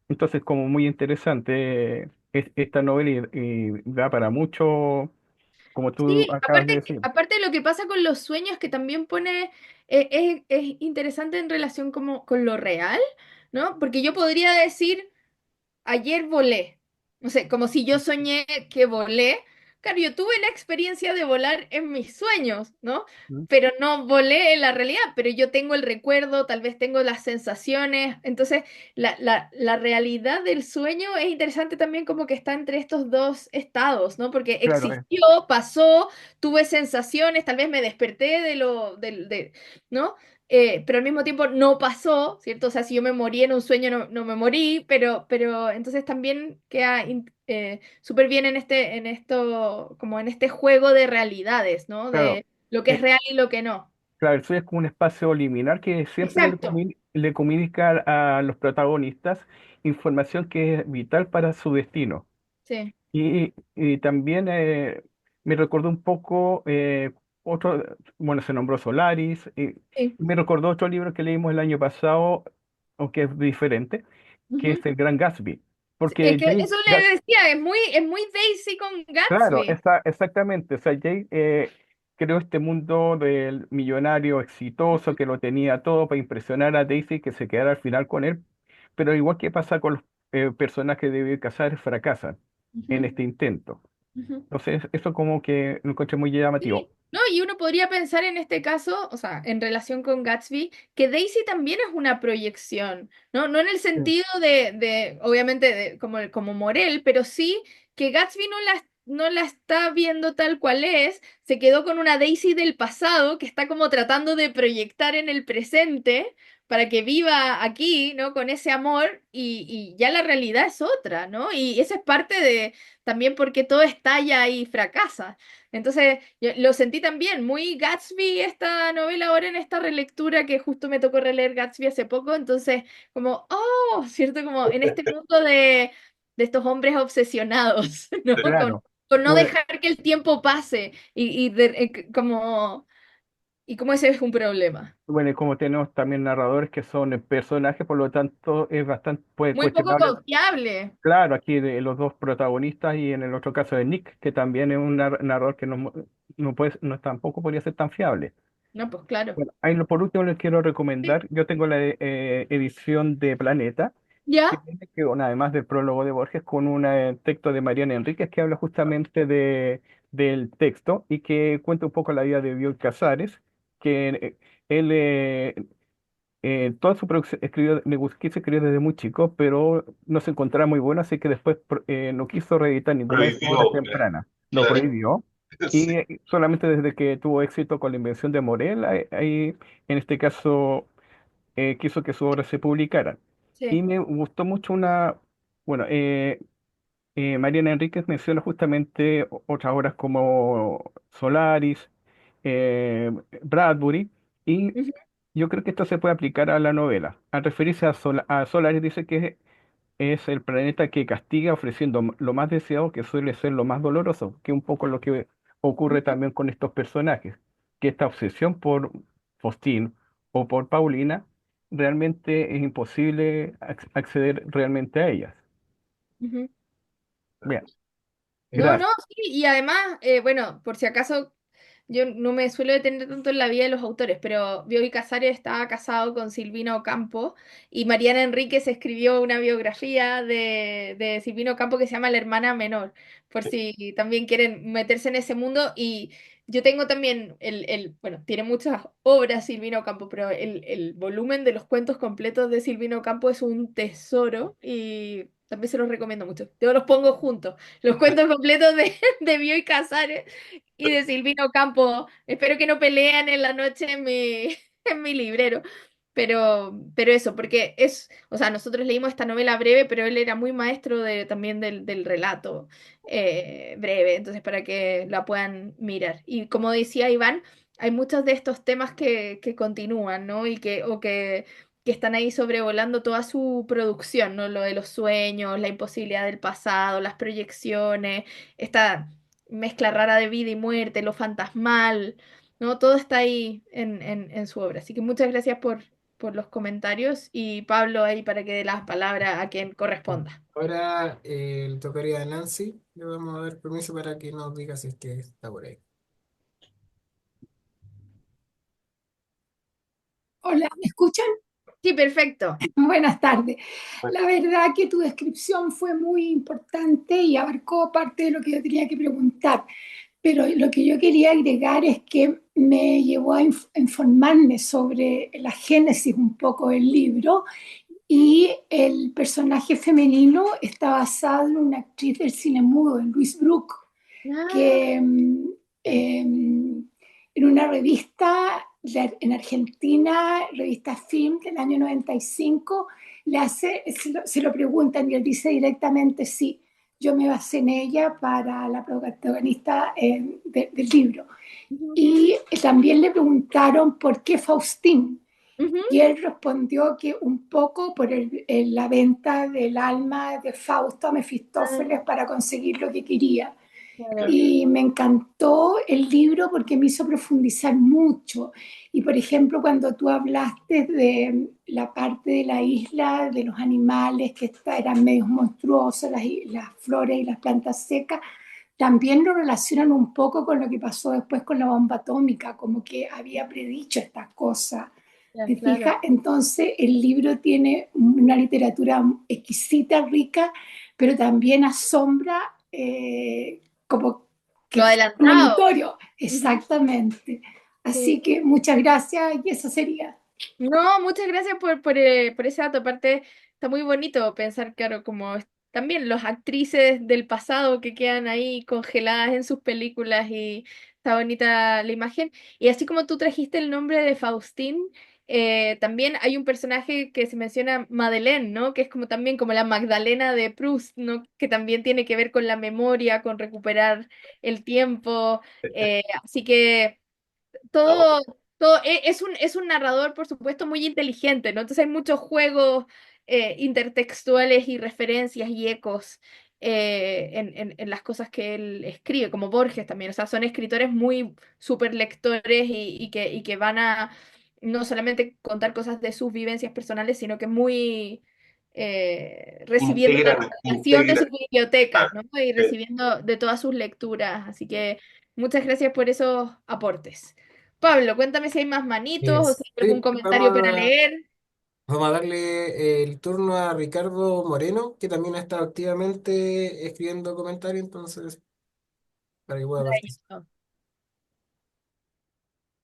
Entonces, como muy interesante esta novela y da para mucho, como tú Sí, acabas de decir. aparte de lo que pasa con los sueños, que también pone, es interesante en relación como, con lo real, ¿no? Porque yo podría decir, ayer volé. No sé, como si yo soñé que volé. Claro, yo tuve la experiencia de volar en mis sueños, ¿no? ¿Mm? Pero no volé en la realidad, pero yo tengo el recuerdo, tal vez tengo las sensaciones. Entonces, la realidad del sueño es interesante también como que está entre estos dos estados, ¿no? Porque Claro, existió, pasó, tuve sensaciones, tal vez me desperté ¿no? Pero al mismo tiempo no pasó, ¿cierto? O sea, si yo me morí en un sueño, no me morí, pero entonces también queda súper bien en esto, como en este juego de realidades, ¿no? claro. De lo que es Eh, real y lo que no. claro, el sueño es como un espacio liminar que siempre Exacto. le comunica a los protagonistas información que es vital para su destino. Sí, Y también me recordó un poco otro, bueno, se nombró Solaris, y sí. me recordó otro libro que leímos el año pasado, aunque es diferente, que Ujú. es El Gran Gatsby. Sí, es Porque que eso le decía, es muy Daisy con claro, Gatsby. exactamente, o sea, Jay creó este mundo del millonario exitoso que lo tenía todo para impresionar a Daisy que se quedara al final con él, pero igual que pasa con los personajes de Bill Casares, fracasan en Ujú, este intento. ujú. Entonces, eso como que lo encontré muy llamativo. Sí, no, y uno podría pensar en este caso, o sea, en relación con Gatsby, que Daisy también es una proyección, ¿no? No en el Sí, sentido obviamente, como Morel, pero sí que Gatsby no la está viendo tal cual es, se quedó con una Daisy del pasado que está como tratando de proyectar en el presente para que viva aquí, ¿no? Con ese amor y ya la realidad es otra, ¿no? Y eso es parte de también porque todo estalla y fracasa. Entonces, yo lo sentí también, muy Gatsby esta novela ahora en esta relectura que justo me tocó releer Gatsby hace poco, entonces como, oh, ¿cierto? Como en este mundo de estos hombres obsesionados, ¿no? claro. Con no Bueno, dejar que el tiempo pase y como ese es un problema. bueno, y como tenemos también narradores que son personajes, por lo tanto es bastante pues, Muy poco cuestionable. confiable. Claro, aquí de los dos protagonistas y en el otro caso de Nick, que también es un narrador que no puede, no tampoco podría ser tan fiable. No, pues claro. Bueno, ahí por último les quiero Sí. recomendar, yo tengo la edición de Planeta, que ¿Ya? viene bueno, además del prólogo de Borges, con un texto de Mariana Enríquez que habla justamente del texto y que cuenta un poco la vida de Bioy Casares, que él toda su producción escribió, quiso escribir desde muy chico, pero no se encontraba muy bueno, así que después no quiso reeditar ninguna de sus Prohibió obras obra, tempranas, lo claro. prohibió. Sí. Y solamente desde que tuvo éxito con la invención de Morel, ahí, en este caso quiso que su obra se publicara. Y Sí. me gustó mucho bueno, Mariana Enríquez menciona justamente otras obras como Solaris, eh, Bradbury, y Ujú, yo creo que esto se puede aplicar a la novela. Al referirse a Solaris, dice que es el planeta que castiga ofreciendo lo más deseado, que suele ser lo más doloroso, que es un poco lo que ocurre ujú, también con estos personajes, que esta obsesión por Faustín o por Paulina realmente es imposible acceder realmente a ellas. ujú. Bien, No, no, gracias. sí, y además, bueno, por si acaso. yo no me suelo detener tanto en la vida de los autores, pero Bioy Casares estaba casado con Silvina Ocampo y Mariana Enríquez escribió una biografía de Silvina Ocampo que se llama La hermana menor, por si también quieren meterse en ese mundo. Y yo tengo también bueno, tiene muchas obras Silvina Ocampo, pero el volumen de los cuentos completos de Silvina Ocampo es un tesoro y también se los recomiendo mucho. Yo los pongo juntos, los cuentos completos de Bioy Casares y de Silvino Campo. Espero que no pelean en la noche en mi, en mi librero. Pero eso, porque es, o sea, nosotros leímos esta novela breve, pero él era muy maestro también del relato breve, entonces para que la puedan mirar. Y como decía Iván, hay muchos de estos temas que continúan, ¿no? Que están ahí sobrevolando toda su producción, ¿no? Lo de los sueños, la imposibilidad del pasado, las proyecciones, esta mezcla rara de vida y muerte, lo fantasmal, ¿no? Todo está ahí en su obra. Así que muchas gracias por los comentarios y Pablo ahí para que dé las palabras a quien corresponda. Ahora le tocaría a Nancy. Le vamos a dar permiso para que nos diga si es que está por ahí. Hola, ¿me escuchan? Sí, perfecto. Buenas tardes. Bueno, La verdad que tu descripción fue muy importante y abarcó parte de lo que yo tenía que preguntar, pero lo que yo quería agregar es que me llevó a informarme sobre la génesis un poco del libro y el personaje femenino está basado en una actriz del cine mudo, en Louise Brooke, Ah, que en una revista en Argentina, revista Film del año 95, se lo preguntan y él dice directamente sí, yo me basé en ella para la protagonista del libro. ujú, Y también le preguntaron por qué Faustín. ujú, Y él respondió que un poco por la venta del alma de Fausto a ah, Mefistófeles para conseguir lo que quería. claro. Y me encantó el libro porque me hizo profundizar mucho. Y por ejemplo, cuando tú hablaste de la parte de la isla, de los animales que eran medios monstruosos, las flores y las plantas secas, también lo relacionan un poco con lo que pasó después con la bomba atómica, como que había predicho estas cosas. Ya, ¿Te claro. fijas? Entonces el libro tiene una literatura exquisita, rica, pero también asombra como que Lo es adelantado. premonitorio, Ujú, exactamente. sí. Así que muchas gracias y eso sería. No, muchas gracias por ese dato. Aparte, está muy bonito pensar, claro, como también las actrices del pasado que quedan ahí congeladas en sus películas y está bonita la imagen. Y así como tú trajiste el nombre de Faustín, también hay un personaje que se menciona Madeleine, ¿no? Que es como también como la Magdalena de Proust, ¿no? Que también tiene que ver con la memoria, con recuperar el tiempo. Así que no, todo, es un narrador, por supuesto, muy inteligente, ¿no? Entonces hay muchos juegos intertextuales y referencias y ecos en las cosas que él escribe, como Borges también. O sea, son escritores muy super lectores y que van a no solamente contar cosas de sus vivencias personales, sino que muy recibiendo la información de sus integran, bibliotecas, ah, ¿no? Y eh, recibiendo de todas sus lecturas. Así que muchas gracias por esos aportes. Pablo, cuéntame si hay más manitos o si hay algún Sí, comentario para leer. vamos a darle el turno a Ricardo Moreno, que también ha estado activamente escribiendo comentarios, entonces, para que pueda participar. Maravilloso.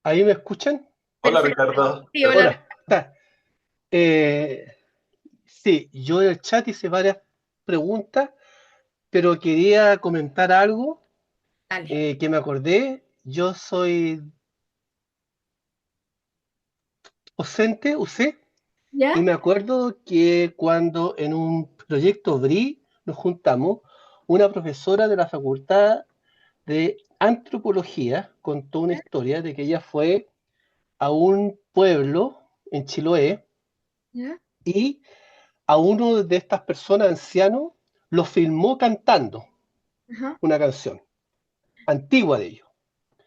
¿Ahí me escuchan? hola Perfecto. Ricardo, Sí, hola, Hola. Ta. Eh, sí, yo en el chat hice varias preguntas, pero quería comentar algo dale. que me acordé. Yo soy docente, UC, y ¿Ya? me acuerdo que cuando en un proyecto BRI nos juntamos, una profesora de la Facultad de Antropología contó una historia de que ella fue a un pueblo en Chiloé ¿Ya? y a uno de estas personas ancianos lo filmó cantando Ajá. una canción antigua de ellos.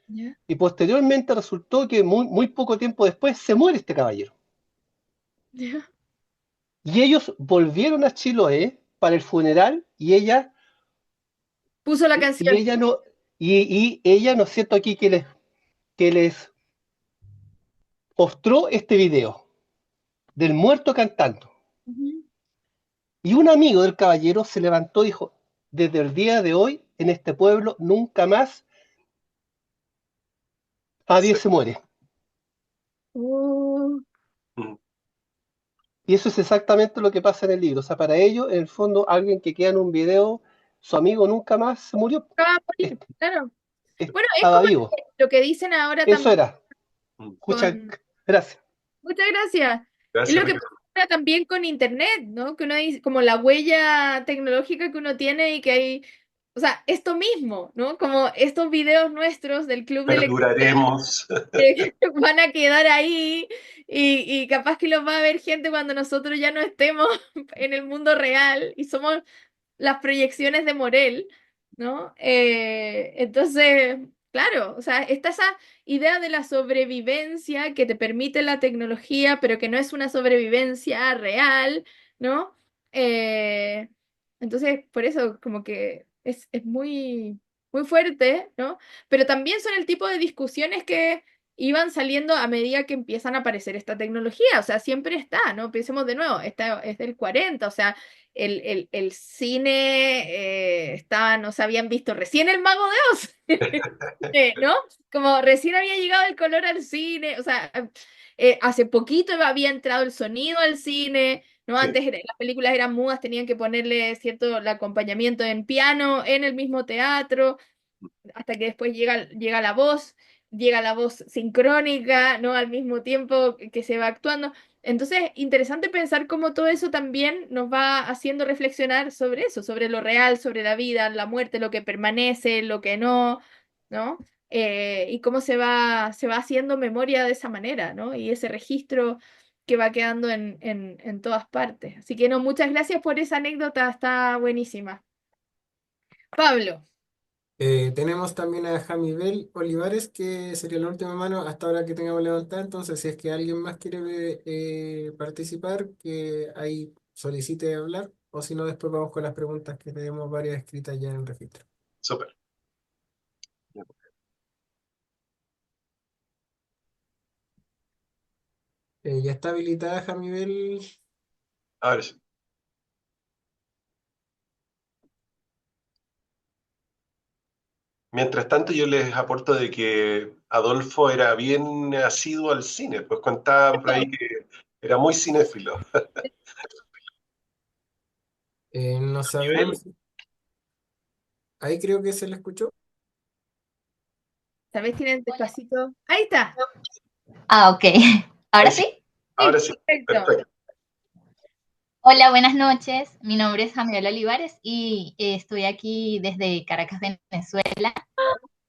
¿Ya? Y posteriormente resultó que muy poco tiempo después se muere este caballero. ¿Ya? Y ellos volvieron a Chiloé para el funeral Puso la y canción. ella no, y ella, ¿no es cierto? Aquí que les que les mostró este video del muerto cantando. Ujú. Y un amigo del caballero se levantó y dijo, desde el día de hoy, en este pueblo, nunca más nadie se muere. Oh, Mm. Y eso es exactamente lo que pasa en el libro. O sea, para ellos, en el fondo, alguien que queda en un video, su amigo nunca más se murió. acaba de morir, claro. Bueno, es Estaba como vivo. lo que dicen ahora Eso también era. Mm. Muchas con... gracias. Muchas gracias. Es Gracias, lo que Ricardo. pasa ahora también con Internet, ¿no? Que uno dice, como la huella tecnológica que uno tiene y que hay, o sea, esto mismo, ¿no? Como estos videos nuestros del Club de Lectura Perduraremos. que van a quedar ahí y capaz que los va a ver gente cuando nosotros ya no estemos en el mundo real y somos las proyecciones de Morel, ¿no? Entonces, claro, o sea, está esa idea de la sobrevivencia que te permite la tecnología, pero que no es una sobrevivencia real, ¿no? Eh, entonces, por eso como que es muy, muy fuerte, ¿no? Pero también son el tipo de discusiones que iban saliendo a medida que empiezan a aparecer esta tecnología, o sea, siempre está, ¿no? Pensemos de nuevo, esta es del 40, o sea, el cine no se habían visto recién el Mago de Oz, ¿no? Como recién había llegado el color al cine, o sea, hace poquito había entrado el sonido al cine, ¿no? Sí. Antes las películas eran mudas, tenían que ponerle cierto el acompañamiento en piano en el mismo teatro, hasta que después llega la voz sincrónica, ¿no? Al mismo tiempo que se va actuando. Entonces, interesante pensar cómo todo eso también nos va haciendo reflexionar sobre eso, sobre lo real, sobre la vida, la muerte, lo que permanece, lo que no, ¿no? Y cómo se va haciendo memoria de esa manera, ¿no? Y ese registro que va quedando en todas partes. Así que no, muchas gracias por esa anécdota, está buenísima. Pablo. Tenemos también a Jamibel Olivares, que sería la última mano hasta ahora que tengamos levantada. Entonces, si es que alguien más quiere participar, que ahí solicite hablar, o si no, después vamos con las preguntas que tenemos varias escritas ya en el registro. Súper. Ya está habilitada Jamibel. A ver, mientras tanto yo les aporto de que Adolfo era bien asiduo al cine, pues contaba por ahí que era muy cinéfilo. No Nivel. sabemos. Ahí creo que se le escuchó. Tal vez tienen despacito. Ahí está. Ah, ok. Ahí ¿Ahora sí, sí? ahora Sí, sí, perfecto. perfecto. Hola, buenas noches. Mi nombre es Jamiola Olivares y estoy aquí desde Caracas, Venezuela.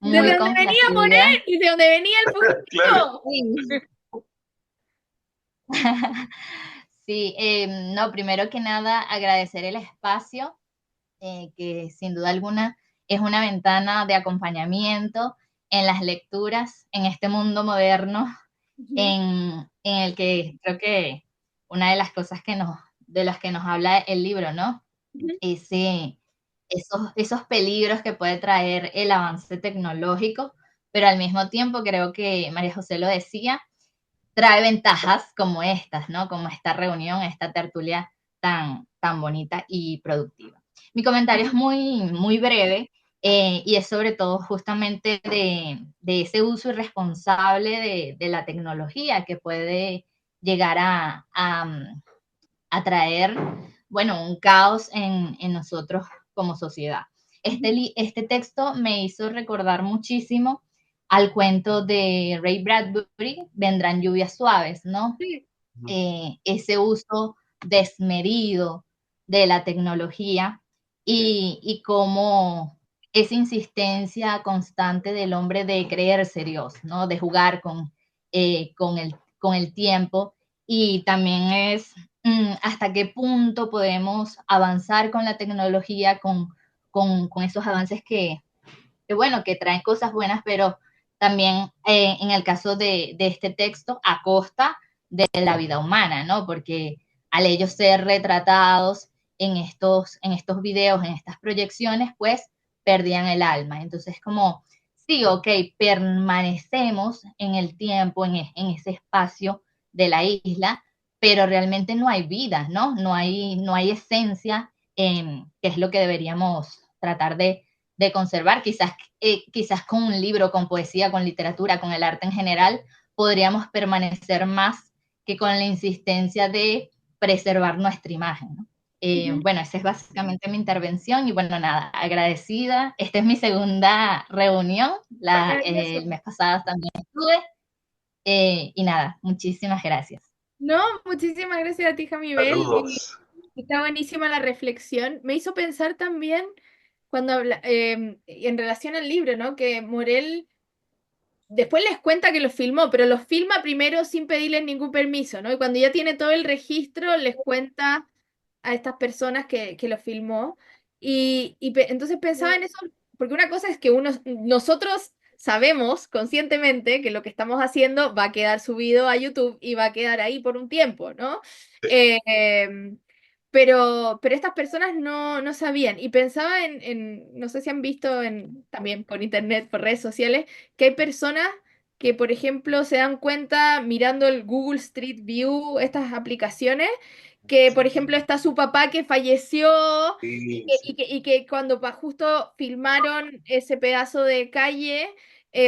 Desde Muy donde venía complacida. Morel y de donde venía el Claro, fujimito. Sí, sí, no, primero que nada agradecer el espacio, que sin duda alguna es una ventana de acompañamiento en las lecturas, en este mundo moderno, Ujú, en el que creo que una de las cosas de las que nos habla el libro, ¿no? ujú. Ese, esos peligros que puede traer el avance tecnológico, pero al mismo tiempo creo que María José lo decía, trae ventajas como estas, ¿no? Como esta reunión, esta tertulia tan bonita y productiva. Mi comentario es muy breve y es sobre todo justamente de ese uso irresponsable de la tecnología que puede llegar a traer, bueno, un caos en nosotros como sociedad. Este texto me hizo recordar muchísimo al cuento de Ray Bradbury, Vendrán lluvias suaves, ¿no? Sí, Ese uso desmedido de la tecnología y cómo esa insistencia constante del hombre de creerse Dios, ¿no? De jugar con el tiempo y también es hasta qué punto podemos avanzar con la tecnología, con esos avances bueno, que traen cosas buenas, pero también en el caso de este texto, a costa de la vida humana, ¿no? Porque al ellos ser retratados en estos videos, en estas proyecciones, pues perdían el alma. Entonces, como sí, ok, permanecemos en el tiempo, en ese espacio de la isla, pero realmente no hay vida, ¿no? No hay esencia, que es lo que deberíamos tratar de conservar. Quizás con un libro, con poesía, con literatura, con el arte en general, podríamos permanecer más que con la insistencia de preservar nuestra imagen, ¿no? Bueno, esa es básicamente mi intervención y bueno, nada, agradecida. Esta es mi segunda reunión, Maravilloso. el mes pasado también estuve y nada, muchísimas gracias. No, muchísimas gracias a ti, Jamibel. Y Saludos. está buenísima la reflexión. Me hizo pensar también cuando en relación al libro, ¿no? Que Morel después les cuenta que los filmó, pero los filma primero sin pedirles ningún permiso, ¿no? Y cuando ya tiene todo el registro, les cuenta a estas personas que lo filmó. Entonces pensaba en eso, porque una cosa es que nosotros sabemos conscientemente que lo que estamos haciendo va a quedar subido a YouTube y va a quedar ahí por un tiempo, ¿no? Sí, Eh, pero estas personas no sabían. Y pensaba no sé si han visto también por internet, por redes sociales, que hay personas que, por ejemplo, se dan cuenta mirando el Google Street View, estas aplicaciones, que, por ejemplo, está su papá que falleció sí, sí. y que cuando justo filmaron ese pedazo de calle,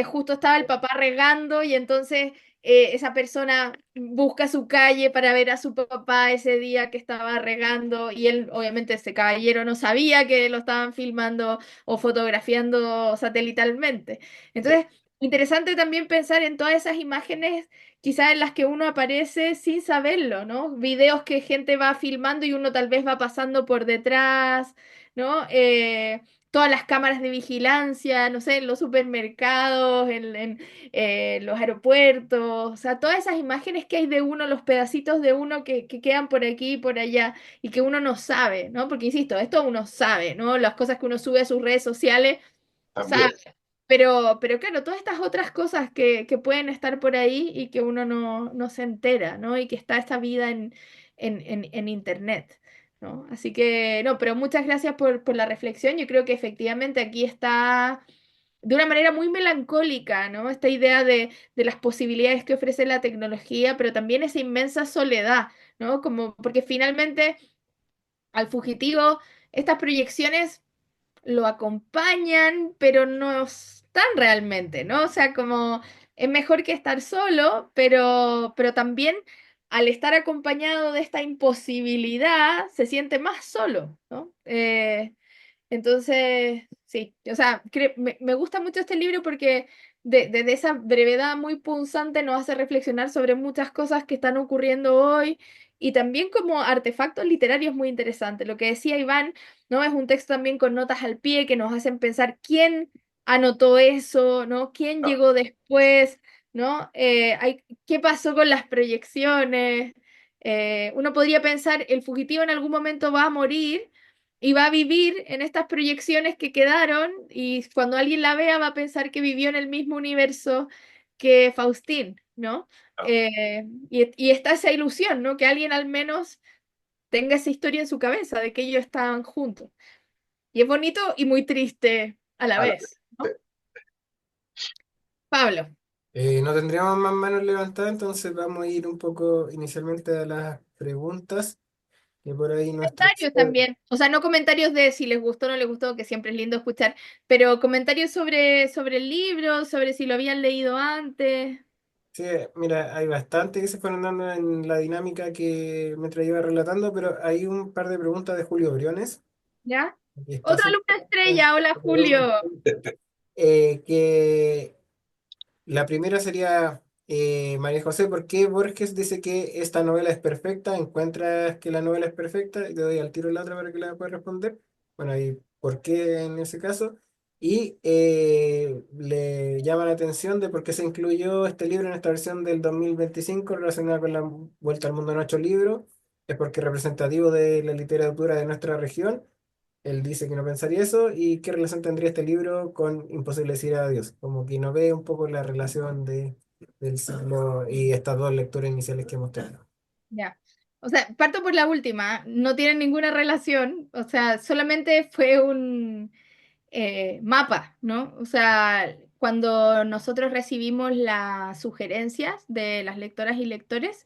justo estaba el papá regando y entonces esa persona busca su calle para ver a su papá ese día que estaba regando y él, obviamente, ese caballero no sabía que lo estaban filmando o fotografiando satelitalmente. Sí. Entonces, interesante también pensar en todas esas imágenes quizás en las que uno aparece sin saberlo, ¿no? Videos que gente va filmando y uno tal vez va pasando por detrás, ¿no? Todas las cámaras de vigilancia, no sé, en los supermercados, en los aeropuertos, o sea, todas esas imágenes que hay de uno, los pedacitos de uno que quedan por aquí y por allá y que uno no sabe, ¿no? Porque, insisto, esto uno sabe, ¿no? Las cosas que uno sube a sus redes sociales, sabe. También. Pero claro, todas estas otras cosas que pueden estar por ahí y que uno no se entera, ¿no? Y que está esta vida en Internet, ¿no? Así que, no, pero muchas gracias por la reflexión. Yo creo que efectivamente aquí está de una manera muy melancólica, ¿no? Esta idea de las posibilidades que ofrece la tecnología, pero también esa inmensa soledad, ¿no? Como, porque finalmente al fugitivo, estas proyecciones lo acompañan, pero no están realmente, ¿no? O sea, como es mejor que estar solo, pero también al estar acompañado de esta imposibilidad, se siente más solo, ¿no? Entonces, sí, o sea, me gusta mucho este libro porque desde esa brevedad muy punzante nos hace reflexionar sobre muchas cosas que están ocurriendo hoy y también como artefactos literarios muy interesantes. Lo que decía Iván, ¿no? Es un texto también con notas al pie que nos hacen pensar quién anotó eso, ¿no? ¿Quién Ah, llegó después, ¿no? ¿Qué pasó con las proyecciones? Uno podría pensar, el fugitivo en algún momento va a morir y va a vivir en estas proyecciones que quedaron y cuando alguien la vea va a pensar que vivió en el mismo universo que Faustín, ¿no? ah, Y está esa ilusión, ¿no? Que alguien al menos tenga esa historia en su cabeza de que ellos estaban juntos. Y es bonito y muy triste a la a la vez, ¿no? Pablo, No tendríamos más manos levantadas, entonces vamos a ir un poco inicialmente a las preguntas que por ahí nuestros... comentarios también, o sea, no comentarios de si les gustó o no les gustó, que siempre es lindo escuchar, pero comentarios sobre el libro, sobre si lo habían leído antes, Sí, mira, hay bastante que se fueron dando en la dinámica que mientras iba relatando, pero hay un par de preguntas de Julio Briones, ¿ya? que está Otra súper alumna estrella, hola Julio. que la primera sería, María José, ¿por qué Borges dice que esta novela es perfecta? ¿Encuentras que la novela es perfecta? Y te doy al tiro la otra para que la puedas responder. Bueno, ¿y por qué en ese caso? Y le llama la atención de por qué se incluyó este libro en esta versión del 2025 relacionada con la Vuelta al Mundo en 8 libros. Es porque es representativo de la literatura de nuestra región. Él dice que no pensaría eso. ¿Y qué relación tendría este libro con Imposible decir adiós? Como que no ve un poco la relación del siglo y estas dos lecturas iniciales que hemos tenido. Ya. O sea, parto por la última, no tienen ninguna relación, o sea, solamente fue un mapa, ¿no? O sea, cuando nosotros recibimos las sugerencias de las lectoras y lectores,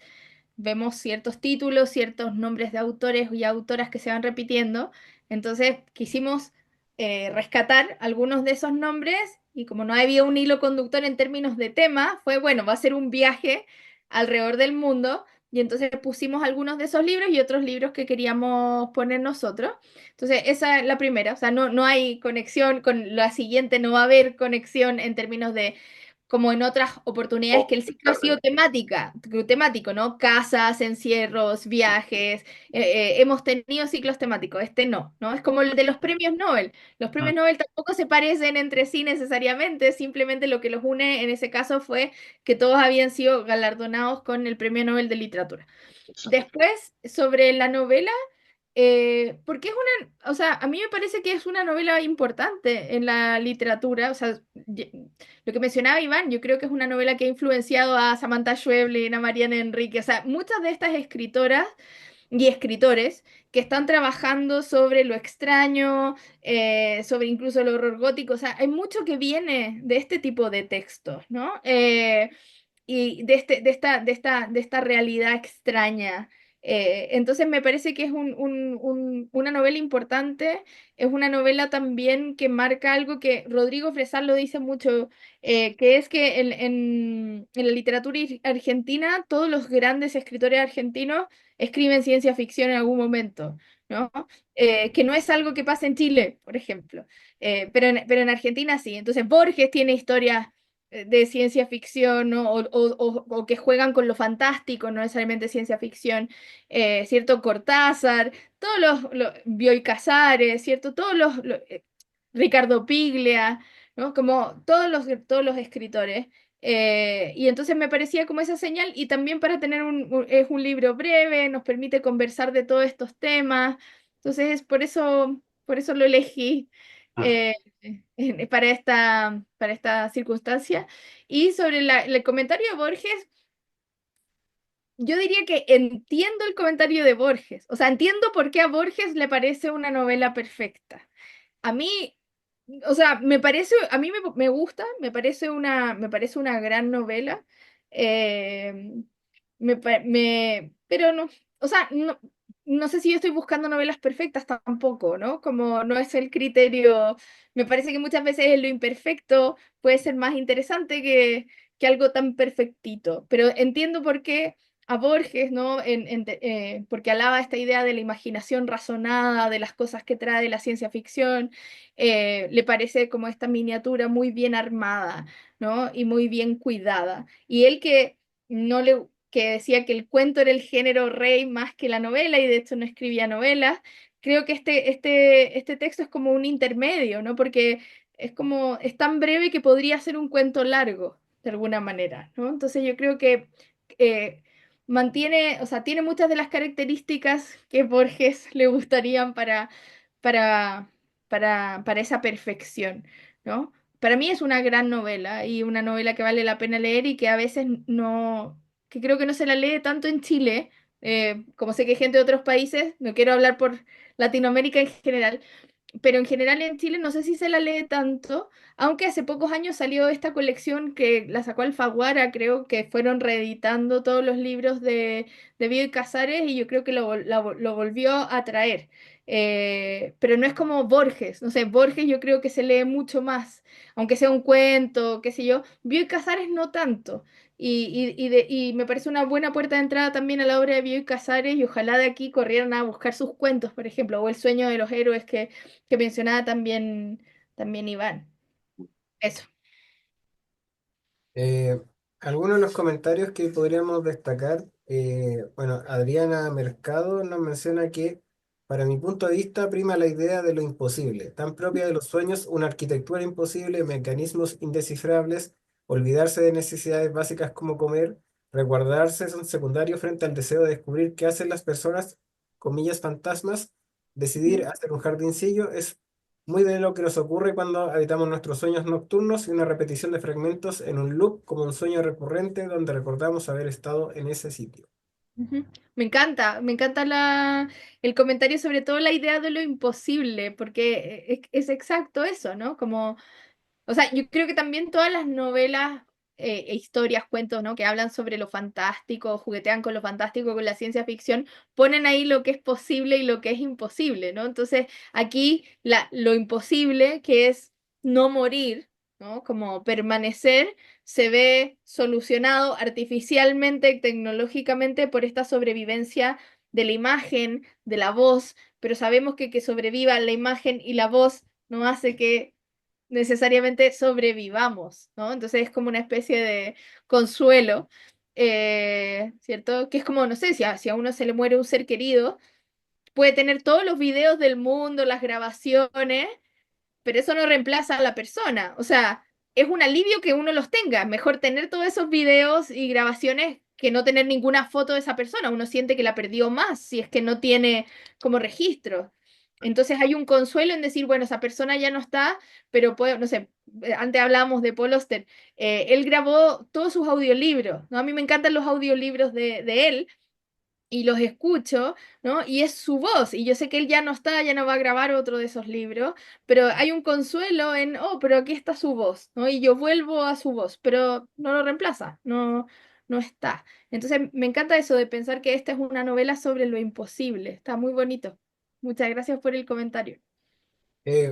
vemos ciertos títulos, ciertos nombres de autores y autoras que se van repitiendo. Entonces quisimos rescatar algunos de esos nombres y como no había un hilo conductor en términos de tema, fue bueno, va a ser un viaje alrededor del mundo. Y entonces pusimos algunos de esos libros y otros libros que queríamos poner nosotros. Entonces, esa es la primera. O sea, no hay conexión con la siguiente, no va a haber conexión en términos de como en otras oportunidades que el ciclo ha sido temático, ¿no? Casas, encierros, viajes, hemos tenido ciclos temáticos, este no, ¿no? Es como el de los premios Nobel. Los Mm. premios Nobel tampoco se parecen entre sí necesariamente, simplemente lo que los une en ese caso fue que todos habían sido galardonados con el Premio Nobel de Literatura. Exacto. Después, sobre la novela, porque es o sea, a mí me parece que es una novela importante en la literatura, o sea, lo que mencionaba Iván, yo creo que es una novela que ha influenciado a Samantha Schweblin, a Mariana Enrique, o sea, muchas de estas escritoras y escritores que están trabajando sobre lo extraño, sobre incluso el horror gótico, o sea, hay mucho que viene de este tipo de textos, ¿no? Y de esta realidad extraña. Entonces me parece que es una novela importante, es una novela también que marca algo que Rodrigo Fresal lo dice mucho, que es que en la literatura argentina todos los grandes escritores argentinos escriben ciencia ficción en algún momento, ¿no? Que no es algo que pasa en Chile, por ejemplo, pero en Argentina sí. Entonces Borges tiene historias de ciencia ficción, ¿no? O que juegan con lo fantástico, no necesariamente ciencia ficción, ¿cierto? Cortázar, todos Bioy Casares, ¿cierto? Ricardo Piglia, ¿no? Como todos los escritores. Y entonces me parecía como esa señal y también para tener es un libro breve, nos permite conversar de todos estos temas. Entonces por eso lo elegí. eh, para esta circunstancia. Y sobre el comentario de Borges, yo diría que entiendo el comentario de Borges, o sea, entiendo por qué a Borges le parece una novela perfecta. A mí, o sea, a mí me gusta, me parece una gran novela, eh, pero no, o sea, no sé si yo estoy buscando novelas perfectas tampoco, ¿no? Como no es el criterio, me parece que muchas veces lo imperfecto puede ser más interesante que algo tan perfectito, pero entiendo por qué a Borges, ¿no? Porque alaba esta idea de la imaginación razonada, de las cosas que trae la ciencia ficción, le parece como esta miniatura muy bien armada, ¿no? Y muy bien cuidada. Y él no le, que decía que el cuento era el género rey más que la novela, y de hecho no escribía novelas, creo que este texto es como un intermedio, ¿no? Porque es tan breve que podría ser un cuento largo, de alguna manera, ¿no? Entonces yo creo que eh, mantiene, o sea, tiene muchas de las características que Borges le gustarían para, para esa perfección, ¿no? Para mí es una gran novela y una novela que vale la pena leer y que a veces que creo que no se la lee tanto en Chile, como sé que hay gente de otros países, no quiero hablar por Latinoamérica en general, pero en general en Chile no sé si se la lee tanto, aunque hace pocos años salió esta colección que la sacó Alfaguara, creo que fueron reeditando todos los libros de Bioy Casares y yo creo que lo volvió a traer. Pero no es como Borges, no sé, Borges yo creo que se lee mucho más, aunque sea un cuento, qué sé yo, Bioy Casares no tanto. Y me parece una buena puerta de entrada también a la obra de Bioy Casares y ojalá de aquí corrieran a buscar sus cuentos, por ejemplo, o El sueño de los héroes que mencionaba también Iván. Eso. Eh, Algunos de los comentarios que podríamos destacar, bueno, Adriana Mercado nos menciona que, para mi punto de vista, prima la idea de lo imposible, tan propia de los sueños, una arquitectura imposible, mecanismos indescifrables, olvidarse de necesidades básicas como comer, resguardarse son secundarios frente al deseo de descubrir qué hacen las personas, comillas, fantasmas, decidir hacer un jardincillo es muy de lo que nos ocurre cuando habitamos nuestros sueños nocturnos y una repetición de fragmentos en un loop como un sueño recurrente donde recordamos haber estado en ese sitio. Ujú. Me encanta el comentario, sobre todo la idea de lo imposible, porque es exacto eso, ¿no? Como O sea, yo creo que también todas las novelas historias, cuentos, ¿no? Que hablan sobre lo fantástico, juguetean con lo fantástico, con la ciencia ficción, ponen ahí lo que es posible y lo que es imposible, ¿no? Entonces, aquí lo imposible, que es no morir, ¿no? Como permanecer, se ve solucionado artificialmente, tecnológicamente, por esta sobrevivencia de la imagen, de la voz, pero sabemos que sobreviva la imagen y la voz no hace que necesariamente sobrevivamos, ¿no? Entonces es como una especie de consuelo, ¿cierto? Que es como, no sé, si a uno se le muere un ser querido, puede tener todos los videos del mundo, las grabaciones, pero eso no reemplaza a la persona. O sea, es un alivio que uno los tenga. Mejor tener todos esos videos y grabaciones que no tener ninguna foto de esa persona. Uno siente que la perdió más si es que no tiene como registro. Entonces hay un consuelo en decir, bueno, esa persona ya no está, pero puedo, no sé, antes hablábamos de Paul Auster, él grabó todos sus audiolibros, ¿no? A mí me encantan los audiolibros de él, y los escucho, ¿no? Y es su voz, y yo sé que él ya no está, ya no va a grabar otro de esos libros, pero hay un consuelo en, oh, pero aquí está su voz, ¿no? Y yo vuelvo a su voz, pero no lo reemplaza, no está. Entonces me encanta eso de pensar que esta es una novela sobre lo imposible, está muy bonito. Muchas gracias por el comentario.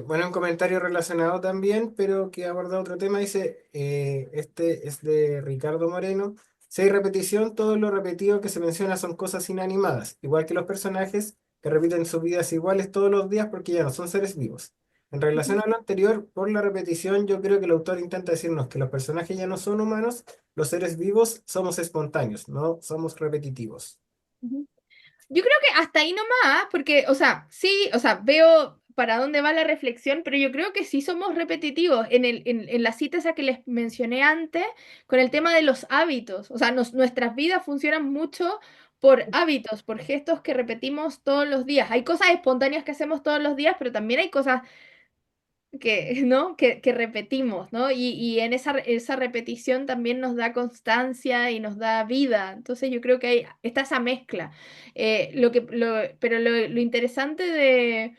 Bueno, un comentario relacionado también, pero que aborda otro tema, dice, este es de Ricardo Moreno. Si hay repetición, todo lo repetido que se menciona son cosas inanimadas, igual que los personajes que repiten sus vidas iguales todos los días porque ya no son seres vivos. En relación a lo anterior, por la repetición, yo creo que el autor intenta decirnos que los personajes ya no son humanos, los seres vivos somos espontáneos, no somos repetitivos. Ujú. Yo creo que hasta ahí nomás, porque, o sea, sí, o sea, veo para dónde va la reflexión, pero yo creo que sí somos repetitivos en la cita esa que les mencioné antes, con el tema de los hábitos. O sea, nuestras vidas funcionan mucho por hábitos, por gestos que repetimos todos los días. Hay cosas espontáneas que hacemos todos los días, pero también hay cosas que, ¿no? que repetimos, ¿no? Y en esa repetición también nos da constancia y nos da vida. Entonces yo creo que está esa mezcla. Pero lo interesante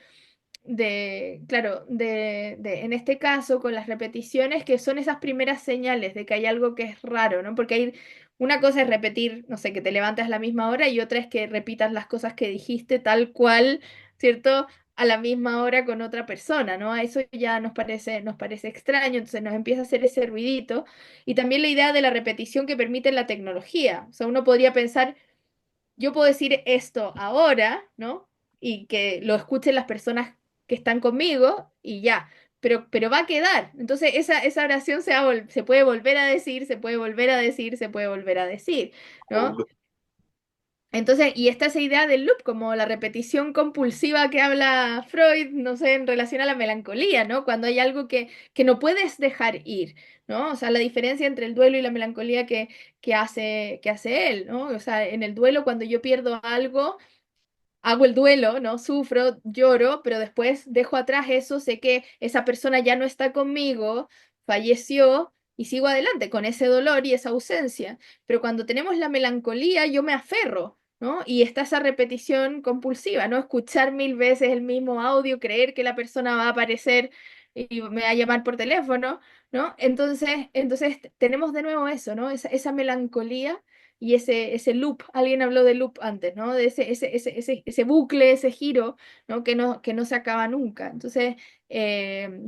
claro, en este caso, con las repeticiones, que son esas primeras señales de que hay algo que es raro, ¿no? Porque una cosa es repetir, no sé, que te levantas a la misma hora y otra es que repitas las cosas que dijiste tal cual, ¿cierto? A la misma hora con otra persona, ¿no? A eso ya nos parece extraño, entonces nos empieza a hacer ese ruidito. Y también la idea de la repetición que permite la tecnología. O sea, uno podría pensar, yo puedo decir esto ahora, ¿no? Y que lo escuchen las personas que están conmigo y ya, pero va a quedar. Entonces esa oración se puede volver a decir, se puede volver a decir, se puede volver a decir, ¿no? Entonces, y está esa idea del loop, como la repetición compulsiva que habla Freud, no sé, en relación a la melancolía, ¿no? Cuando hay algo que no puedes dejar ir, ¿no? O sea, la diferencia entre el duelo y la melancolía que hace él, ¿no? O sea, en el duelo, cuando yo pierdo algo, hago el duelo, ¿no? Sufro, lloro, pero después dejo atrás eso, sé que esa persona ya no está conmigo, falleció y sigo adelante con ese dolor y esa ausencia. Pero cuando tenemos la melancolía, yo me aferro, ¿no? Y está esa repetición compulsiva, ¿no? Escuchar 1000 veces el mismo audio, creer que la persona va a aparecer y me va a llamar por teléfono, ¿no? Entonces tenemos de nuevo eso, ¿no? Esa melancolía y ese loop, alguien habló de loop antes, ¿no? De ese bucle, ese giro, ¿no? Que no se acaba nunca. Entonces, yo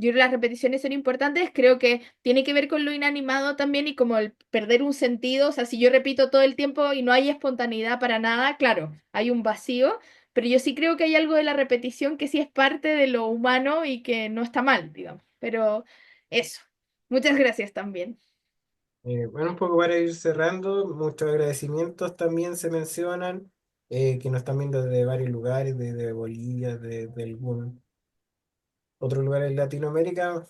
creo que las repeticiones son importantes, creo que tiene que ver con lo inanimado también y como el perder un sentido, o sea, si yo repito todo el tiempo y no hay espontaneidad para nada, claro, hay un vacío, pero yo sí creo que hay algo de la repetición que sí es parte de lo humano y que no está mal, digamos. Pero eso. Muchas gracias también. Bueno, un poco para ir cerrando, muchos agradecimientos también se mencionan, que nos están viendo desde varios lugares, desde Bolivia, de algún otro lugar en Latinoamérica.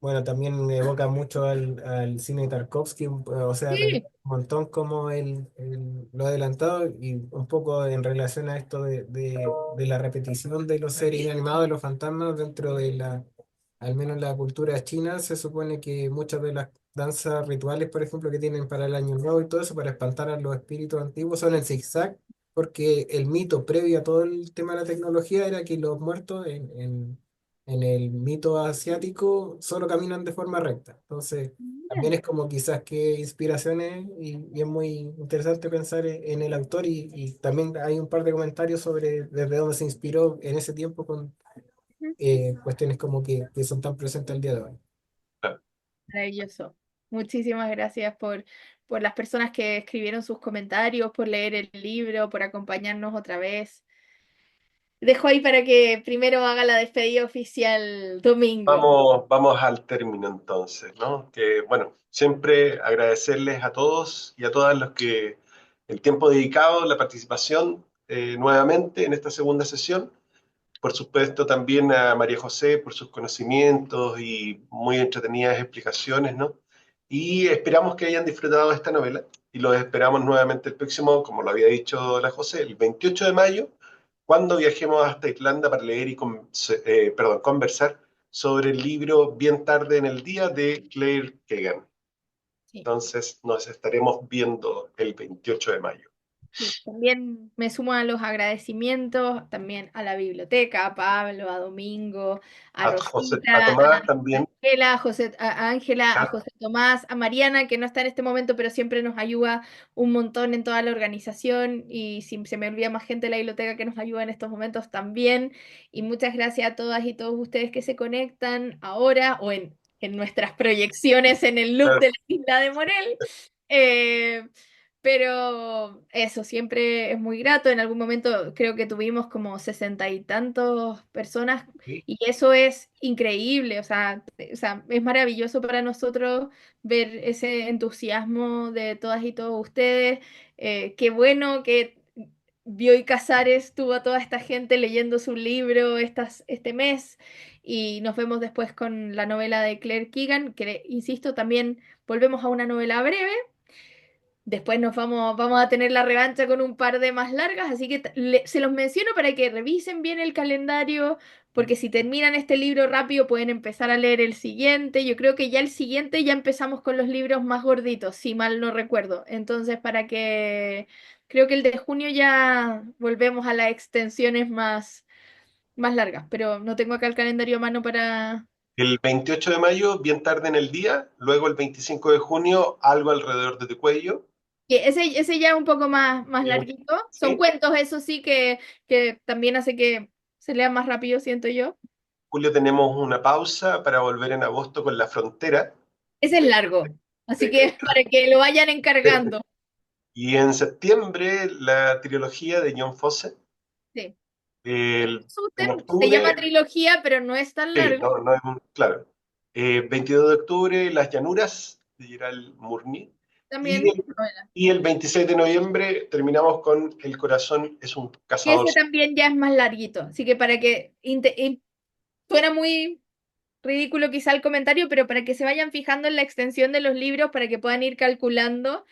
Bueno, también me evoca mucho al cine de Tarkovsky, o sea, repite Sí, un montón como lo adelantado y un poco en relación a esto de la repetición de los seres inanimados, de los fantasmas dentro de al menos la cultura china, se supone que muchas de las danzas rituales, por ejemplo, que tienen para el Año Nuevo y todo eso, para espantar a los espíritus antiguos, son el zigzag porque el mito previo a todo el tema de la tecnología era que los muertos en el mito asiático solo caminan de forma recta. Entonces, también es como quizás que inspiraciones y es muy interesante pensar en el autor y también hay un par de comentarios sobre desde dónde se inspiró en ese tiempo con cuestiones como que son tan presentes al día de hoy. Maravilloso. Muchísimas gracias por las personas que escribieron sus comentarios, por leer el libro, por acompañarnos otra vez. Dejo ahí para que primero haga la despedida oficial Domingo. Vamos al término entonces, ¿no? Que bueno, siempre agradecerles a todos y a todas los que el tiempo dedicado, la participación nuevamente en esta segunda sesión. Por supuesto también a María José por sus conocimientos y muy entretenidas explicaciones, ¿no? Y esperamos que hayan disfrutado de esta novela y los esperamos nuevamente el próximo, como lo había dicho la José, el 28 de mayo, cuando viajemos hasta Irlanda para leer y conversar sobre el libro Bien tarde en el día de Claire Keegan. Sí. Entonces nos estaremos viendo el 28 de mayo. Sí, también me sumo a los agradecimientos, también a la biblioteca, a Pablo, a Domingo, a A Rosita, Tomás también. Ángela, a Ángela, a Ah, José Tomás, a Mariana, que no está en este momento, pero siempre nos ayuda un montón en toda la organización. Y si se me olvida más gente de la biblioteca que nos ayuda en estos momentos también. Y muchas gracias a todas y todos ustedes que se conectan ahora o en nuestras proyecciones en el loop claro. de la isla de Morel. Eh, pero eso siempre es muy grato. En algún momento creo que tuvimos como 60 y tantos personas Sí. y eso es increíble. O sea, es maravilloso para nosotros ver ese entusiasmo de todas y todos ustedes. Qué bueno que Bioy Casares tuvo a toda esta gente leyendo su libro este mes y nos vemos después con la novela de Claire Keegan, que insisto, también volvemos a una novela breve. Después vamos a tener la revancha con un par de más largas, así que se los menciono para que revisen bien el calendario, porque si terminan este libro rápido pueden empezar a leer el siguiente. Yo creo que ya el siguiente ya empezamos con los libros más gorditos, si mal no recuerdo. Entonces, creo que el de junio ya volvemos a las extensiones más largas, pero no tengo acá el calendario a mano para... El 28 de mayo, bien tarde en el día, luego el 25 de junio, algo alrededor de tu cuello. Que ese ya es un poco más larguito. Son Sí. cuentos, eso sí, que también hace que se lea más rápido, siento yo. Julio tenemos una pausa para volver en agosto con La Frontera. Ese es largo, así que para que lo vayan encargando. Y en septiembre, la trilogía de John Fosse. Sí. En Asusten, se llama octubre, trilogía, pero no es tan sí, largo. no, no es claro. 22 de octubre, Las Llanuras, de Gerald Murnau. Y También, el, novela. y el 26 de noviembre terminamos con El corazón es un Que cazador. ese también ya es más larguito, así que para que suena muy ridículo quizá el comentario, pero para que se vayan fijando en la extensión de los libros, para que puedan ir calculando.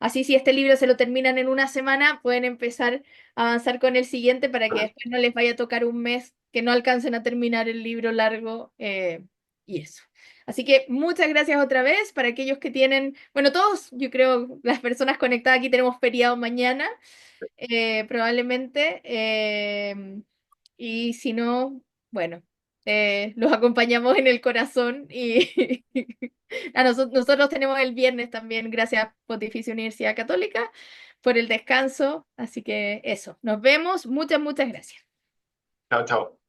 Así si este libro se lo terminan en una semana, pueden empezar a avanzar con el siguiente para que después no les vaya a tocar un mes que no alcancen a terminar el libro largo y eso. Así que muchas gracias otra vez para aquellos que tienen, bueno, todos, yo creo, las personas conectadas aquí tenemos feriado mañana, probablemente. Y si no, bueno, los acompañamos en el corazón y nosotros tenemos el viernes también, gracias a Pontificia Universidad Católica por el descanso. Así que eso, nos vemos. Muchas gracias. Chao, chao.